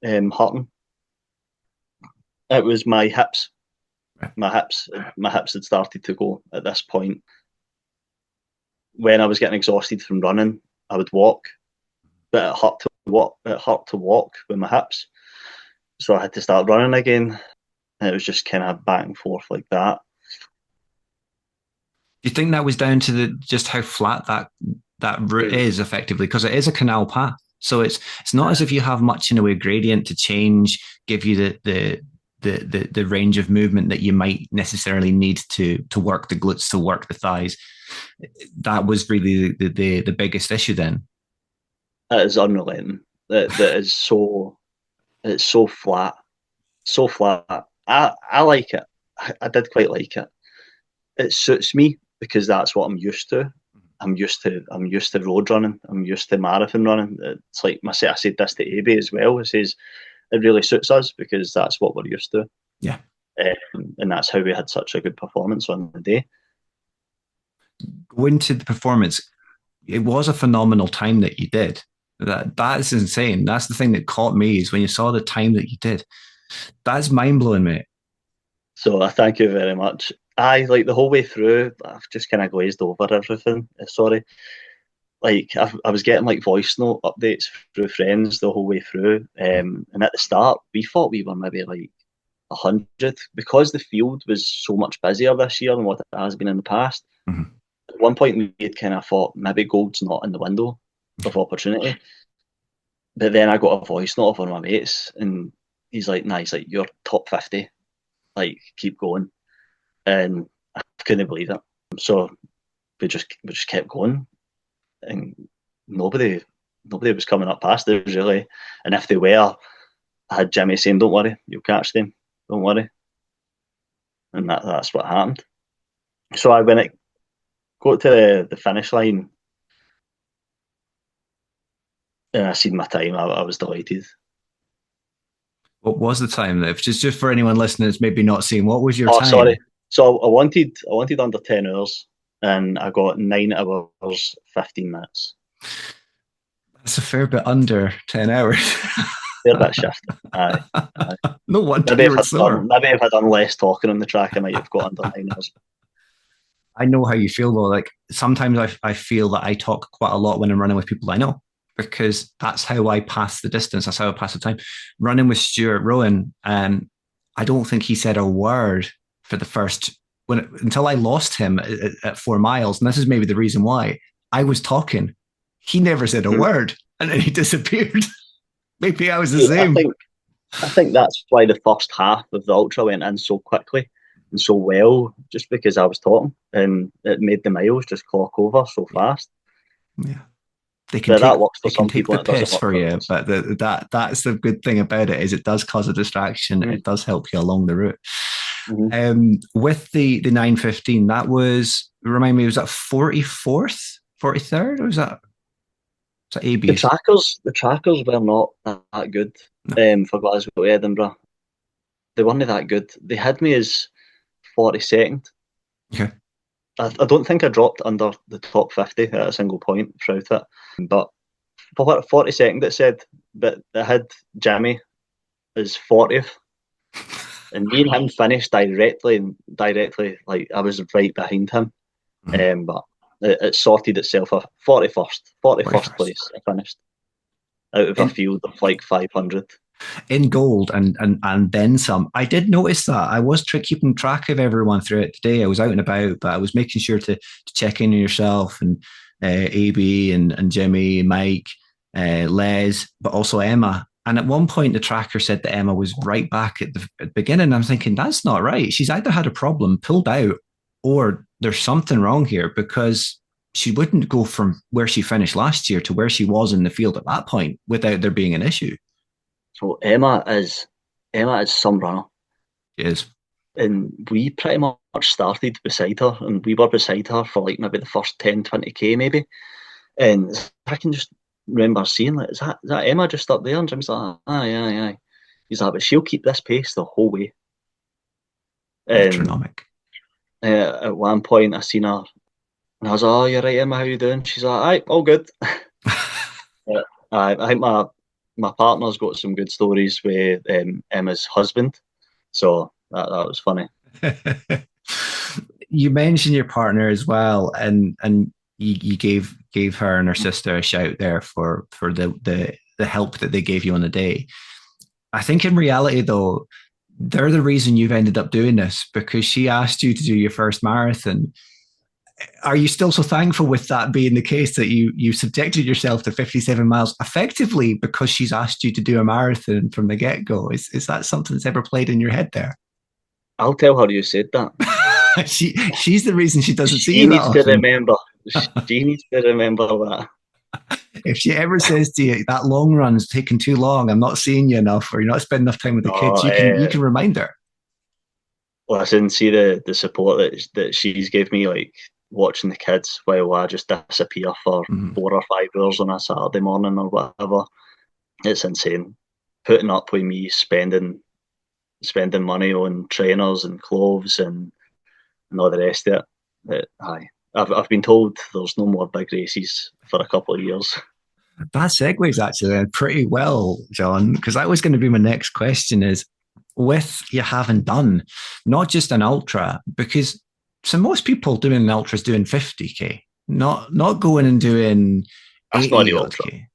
hurting. It was my hips. My hips had started to go at this point. When I was getting exhausted from running, I would walk, but it hurt to walk with my hips. So I had to start running again, and it was just kind of back and forth like that. Do you think that was down to just how flat that route is effectively? Because it is a canal path. So it's not as if you have much in a way gradient to change, give you the range of movement that you might necessarily need to work the glutes, to work the thighs. That was really the biggest issue then. That is unrelenting. That is so. It's so flat, so flat. I like it. I did quite like it. It suits me because that's what I'm used to. I'm used to road running. I'm used to marathon running. It's like I said this to AB as well. It says it really suits us because that's what we're used to. Yeah. And that's how we had such a good performance on the day. Going to the performance, it was a phenomenal time that you did. That is insane. That's the thing that caught me is when you saw the time that you did. That's mind blowing, mate. So I thank you very much. I like the whole way through. I've just kind of glazed over everything. Sorry, like I was getting like voice note updates through friends the whole way through. And at the start, we thought we were maybe like 100th because the field was so much busier this year than what it has been in the past. Mm-hmm. At one point, we had kind of thought maybe gold's not in the window of opportunity. But then I got a voice note of one of my mates, and he's like, "Nah, he's like, you're top 50. Like, keep going." And I couldn't believe it. So we just kept going, and nobody was coming up past us really. And if they were, I had Jimmy saying, "Don't worry, you'll catch them. Don't worry." And that's what happened. So I when it got to the finish line and I seen my time, I was delighted. What was the time? Though? Just for anyone listening that's maybe not seen, what was your Oh, time? sorry. So I wanted under 10 hours, and I got 9 hours 15 minutes. That's a fair bit under 10 hours. They're a bit shifty. Aye. No wonder Maybe you were sore. maybe if I'd done less talking on the track, I might have got under 9 hours. I know how you feel though. Like sometimes I feel that I talk quite a lot when I'm running with people I know because that's how I pass the distance. That's how I pass the time. Running with Stuart Rowan, I don't think he said a word for the first until I lost him at 4 miles. And this is maybe the reason why I was talking. He never said a word, and then he disappeared. Maybe I was the same. I think that's why the first half of the ultra went in so quickly and so well, just because I was talking, and it made the miles just clock over so fast. Yeah. They can that works for they can some take people. the piss for you, but that's the good thing about it is it does cause a distraction. Mm-hmm. It does help you along the route. Mm-hmm. With the 9:15, that was, remind me, was that 44th, 43rd, or was that AB? The trackers were not that good. No. For Glasgow to Edinburgh, they weren't that good. They had me as 42nd. Okay. I don't think I dropped under the top 50 at a single point throughout it. But for 42nd, it said, but it had Jimmy as 40th. And me and him finished directly, like I was right behind him. Mm-hmm. But it sorted itself out. 41st place I finished out of a field of like 500. In gold and then some. I did notice that. I was keeping track of everyone throughout the day. I was out and about, but I was making sure to check in on yourself and AB and Jimmy, Mike, Les, but also Emma. And at one point, the tracker said that Emma was right back at the beginning. I'm thinking, that's not right. She's either had a problem, pulled out, or there's something wrong here because she wouldn't go from where she finished last year to where she was in the field at that point without there being an issue. So Emma is some runner. She is. And we pretty much started beside her, and we were beside her for like maybe the first 10, 20k maybe. And I can just remember seeing like, is that Emma just up there? And Jim's like, aye. He's like, but she'll keep this pace the whole way. Metronomic. At one point I seen her and I was like, oh, you're right, Emma, how you doing? She's like, aye, all good. I think my partner's got some good stories with Emma's husband, so that was funny. You mentioned your partner as well, and you gave her and her sister a shout there for the help that they gave you on the day. I think in reality, though, they're the reason you've ended up doing this because she asked you to do your first marathon. Are you still so thankful with that being the case that you subjected yourself to 57 miles effectively because she's asked you to do a marathon from the get-go? Is that something that's ever played in your head there? I'll tell her you said that. She's the reason she doesn't see you that often. She needs to remember that. If she ever says to you that long run's taking too long, I'm not seeing you enough, or you're not spending enough time with the No, kids, you can remind her. listen, see the support that she's gave me, like watching the kids while I just disappear for Mhm. 4 or 5 hours on a Saturday morning or whatever. It's insane. Putting up with me spending money on trainers and clothes and all the rest of it. Aye. I've been told there's no more big races for a couple of years. That segues actually pretty well, John, because that was going to be my next question is with you having done not just an ultra, because so most people doing an ultra is doing 50K, not going and doing That's not the 80 odd ultra. K.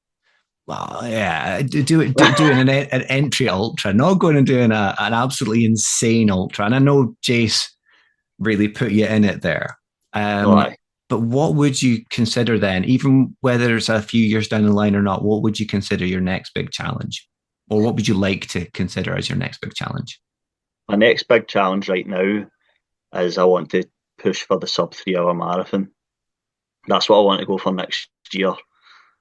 Well, yeah, doing an entry ultra, not going and doing an absolutely insane ultra. And I know Jace really put you in it there. No, Um, aye. but what would you consider then, even whether it's a few years down the line or not, what would you consider your next big challenge? Or what would you like to consider as your next big challenge? My next big challenge right now is I want to push for the sub 3 hour marathon. That's what I want to go for next year.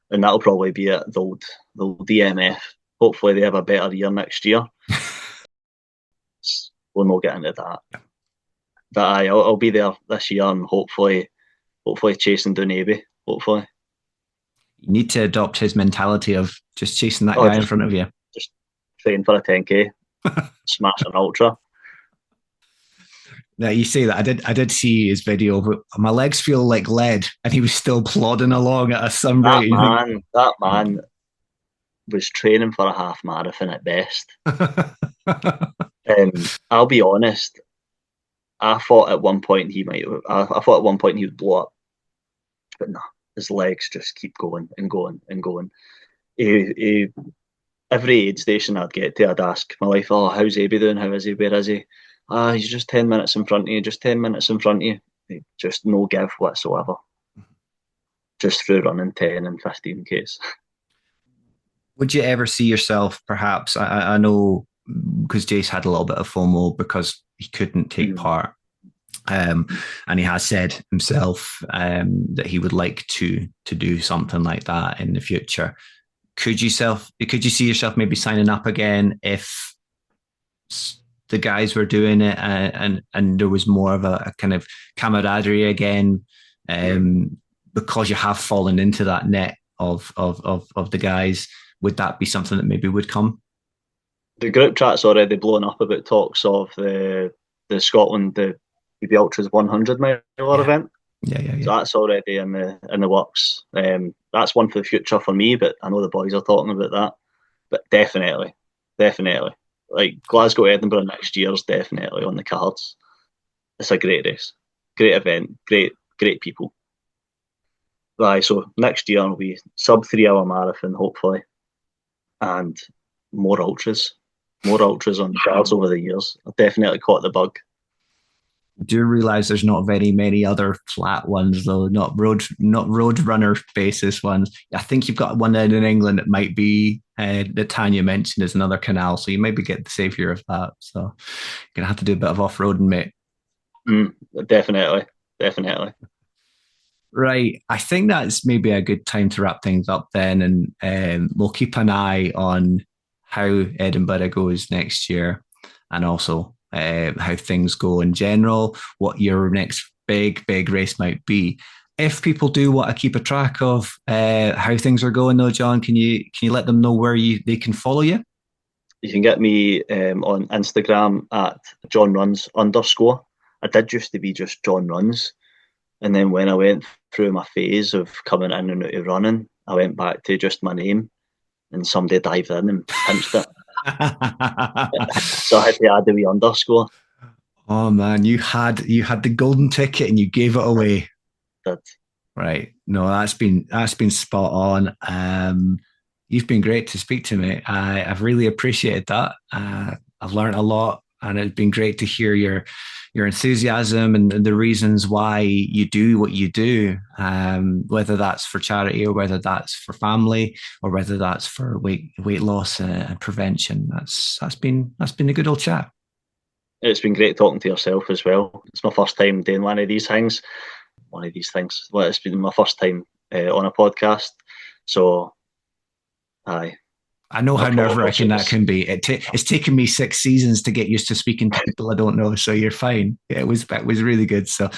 And that'll probably be at the old DMF. Hopefully they have a better year next year. We'll not get into that. But I'll be there this year and hopefully chasing down Abbey. Hopefully. You need to adopt his mentality of just chasing that Oh, guy in front of you. just train for a 10K, smash an ultra. Now you say that I did see his video, but my legs feel like lead, and he was still plodding along at a some That rate. You think, man, that man was training for a half marathon at best. I'll be honest. I thought at one point he might. I thought at one point he would blow up, but no, his legs just keep going and going and going. He, every aid station I'd get to, I'd ask my wife, "Oh, how's Abe doing? How is he? Where is he?" He's just 10 minutes in front of you. Just 10 minutes in front of you. Just no give whatsoever. Just through running 10 and 15Ks. would you ever see yourself perhaps? I know because Jace had a little bit of FOMO because he couldn't take part. Um, and he has said himself that he would like to do something like that in the future. Could you see yourself maybe signing up again if the guys were doing it and there was more of a kind of camaraderie again, because you have fallen into that net of the guys? Would that be something that maybe would come? The group chat's already blown up about talks of the Scotland the BB Ultra's 100 mile Yeah, event. yeah, yeah, So yeah. that's already in the works. That's one for the future for me, but I know the boys are talking about that. But definitely, like Glasgow, Edinburgh next year is definitely on the cards. It's a great race, great event, great people. Right, so next year will be sub 3 hour marathon, hopefully, and more ultras on the cards over the years. I've definitely caught the bug. Do realize there's not very many other flat ones though, not road runner basis ones. I think you've got one down in England that might be that Tanya mentioned is another canal, so you maybe get the savior of that. So you're gonna have to do a bit of off-roading, mate. Mm, definitely. Right. I think that's maybe a good time to wrap things up then, and we'll keep an eye on how Edinburgh goes next year, and also how things go in general, what your next big race might be. If people do want to keep a track of how things are going, though, John, can you let them know where they can follow you? You can get me on Instagram at John Runs underscore. I did used to be just John Runs, and then when I went through my phase of coming in and out of running, I went back to just my name, and somebody dived in and pinched it. So I had to add the wee underscore. Oh man, you had the golden ticket and you gave it away. That Right. No, that's been spot on. You've been great to speak to me. I've really appreciated that. I've learned a lot, and it's been great to hear your enthusiasm and the reasons why you do what you do. Whether that's for charity or whether that's for family or whether that's for weight loss and prevention. That's been a good old chat. it's been great talking to yourself as well. It's my first time doing one of these things. One of these things. Well, it's been my first time on a podcast. So, aye. I know how I'll probably nerve-wracking that just, can be. It's taken me 6 seasons to get used to speaking to people I don't know, so you're fine. Yeah, it was really good. So,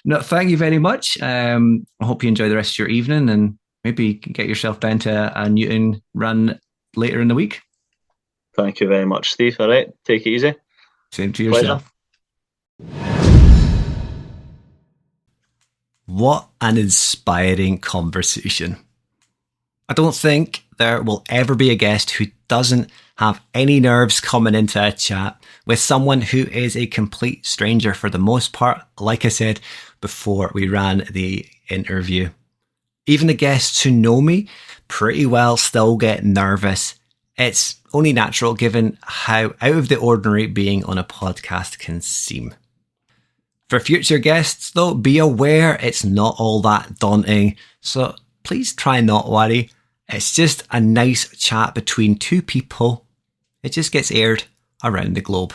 no, thank you very much. I hope you enjoy the rest of your evening and maybe get yourself down to a Newton run later in the week. thank you very much, Steve. All right, take it easy. Same to Pleasure. yourself. What an inspiring conversation. I don't think there will ever be a guest who doesn't have any nerves coming into a chat with someone who is a complete stranger for the most part, like I said before we ran the interview. Even the guests who know me pretty well still get nervous. It's only natural given how out of the ordinary being on a podcast can seem. For future guests, though, be aware it's not all that daunting, so please try not worry. It's just a nice chat between two people. It just gets aired around the globe.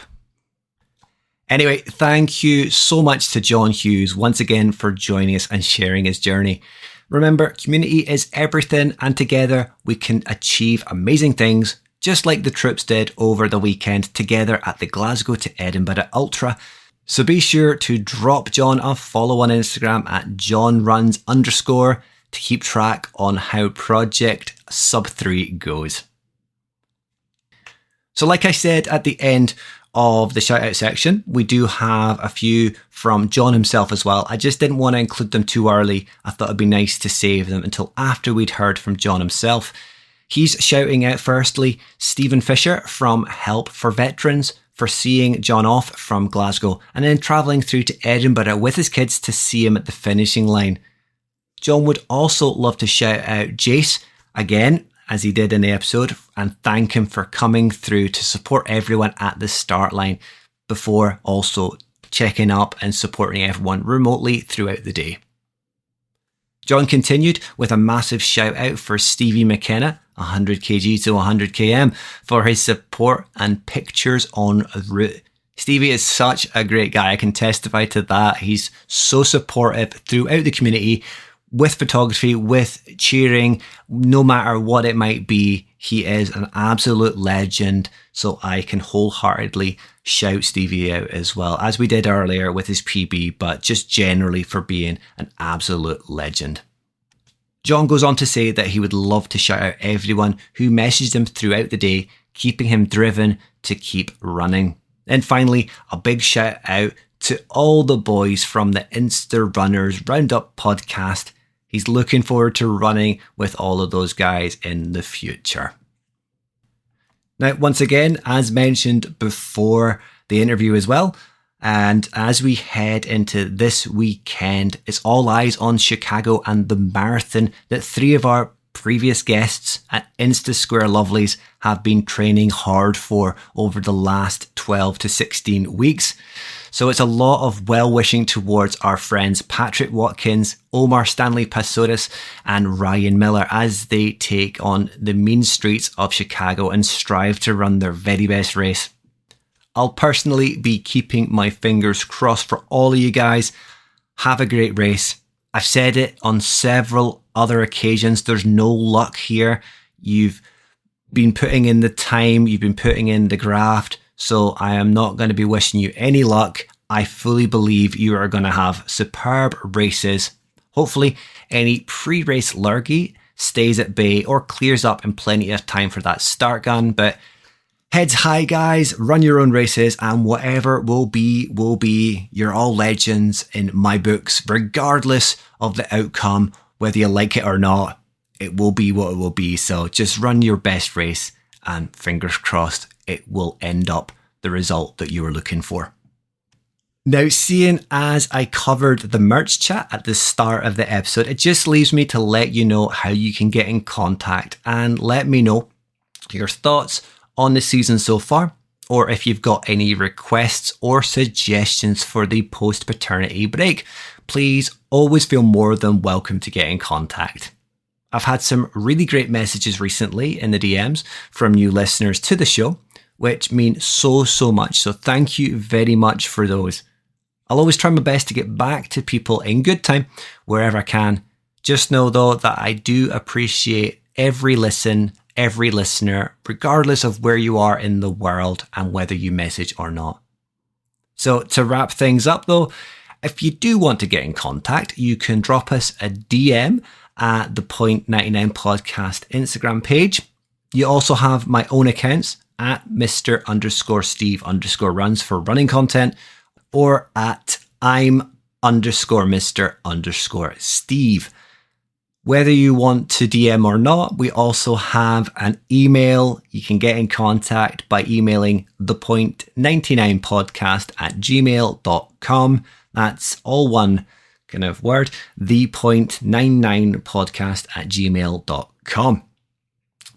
Anyway, thank you so much to John Hughes once again for joining us and sharing his journey. Remember, community is everything, and together we can achieve amazing things, just like the troops did over the weekend together at the Glasgow to Edinburgh Ultra. So be sure to drop John a follow on Instagram at johnruns_ to keep track on how Project Sub 3 goes. So like I said at the end of the shout out section, we do have a few from John himself as well. I just didn't want to include them too early. I thought it'd be nice to save them until after we'd heard from John himself. He's shouting out firstly, Stephen Fisher from Help for Veterans for seeing John off from Glasgow and then travelling through to Edinburgh with his kids to see him at the finishing line. John would also love to shout out Jace again, as he did in the episode, and thank him for coming through to support everyone at the start line before also checking up and supporting everyone remotely throughout the day. John continued with a massive shout out for Stevie McKenna, 100kg to 100km, for his support and pictures en route. Stevie is such a great guy. I can testify to that. He's so supportive throughout the community with photography, with cheering, no matter what it might be. He is an absolute legend. So I can wholeheartedly shout Stevie out as well, as we did earlier with his PB, but just generally for being an absolute legend. John goes on to say that he would love to shout out everyone who messaged him throughout the day, keeping him driven to keep running. And finally, a big shout out to all the boys from the Insta Runners Roundup podcast. He's looking forward to running with all of those guys in the future. Now, once again, as mentioned before the interview as well, and as we head into this weekend, it's all eyes on Chicago and the marathon that three of our previous guests at Insta Square Lovelies have been training hard for over the last 12 to 16 weeks. So it's a lot of well-wishing towards our friends Patrick Watkins, Omar Stanley Passoris and Ryan Miller as they take on the mean streets of Chicago and strive to run their very best race. I'll personally be keeping my fingers crossed for all of you guys. Have a great race. I've said it on several other occasions. There's no luck here. You've been putting in the time. You've been putting in the graft. So I am not going to be wishing you any luck. I fully believe you are going to have superb races. Hopefully any pre-race lurgy stays at bay or clears up in plenty of time for that start gun. But heads high, guys, run your own races, and whatever will be, will be. You're all legends in my books, regardless of the outcome, whether you like it or not. It will be what it will be. So just run your best race and fingers crossed it will end up the result that you were looking for. Now, seeing as I covered the merch chat at the start of the episode, it just leaves me to let you know how you can get in contact and let me know your thoughts on the season so far, or if you've got any requests or suggestions for the post-paternity break. Please always feel more than welcome to get in contact. I've had some really great messages recently in the DMs from new listeners to the show, which mean so much. So thank you very much for those. I'll always try my best to get back to people in good time wherever I can. Just know though that I do appreciate every listen, every listener, regardless of where you are in the world and whether you message or not. So to wrap things up though, if you do want to get in contact, you can drop us a DM at the Point 99 Podcast Instagram page. You also have my own accounts at Mr_Steve_runs for running content, or at I'm_Mr_Steve. Whether you want to DM or not, we also have an email. You can get in contact by emailing thepoint99podcast@gmail.com. That's all one kind of word, thepoint99podcast@gmail.com.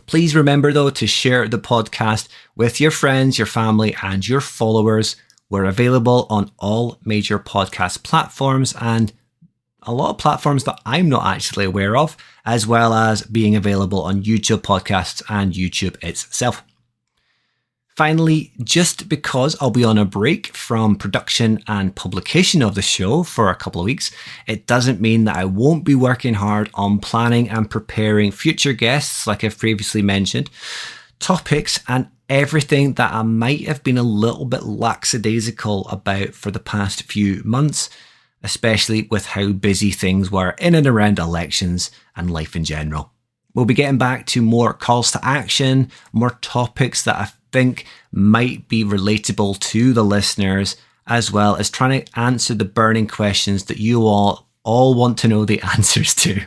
Please remember though to share the podcast with your friends, your family, and your followers. We're available on all major podcast platforms and a lot of platforms that I'm not actually aware of, as well as being available on YouTube podcasts and YouTube itself. Finally, just because I'll be on a break from production and publication of the show for a couple of weeks, it doesn't mean that I won't be working hard on planning and preparing future guests, like I've previously mentioned, topics and everything that I might have been a little bit lackadaisical about for the past few months, especially with how busy things were in and around elections and life in general. We'll be getting back to more calls to action, more topics that I think might be relatable to the listeners, as well as trying to answer the burning questions that you all want to know the answers to.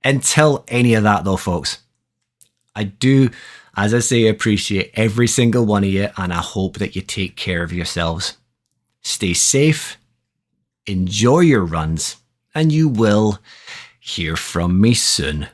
Until any of that though, folks, I do, as I say, appreciate every single one of you, and I hope that you take care of yourselves. Stay safe, enjoy your runs, and you will hear from me soon.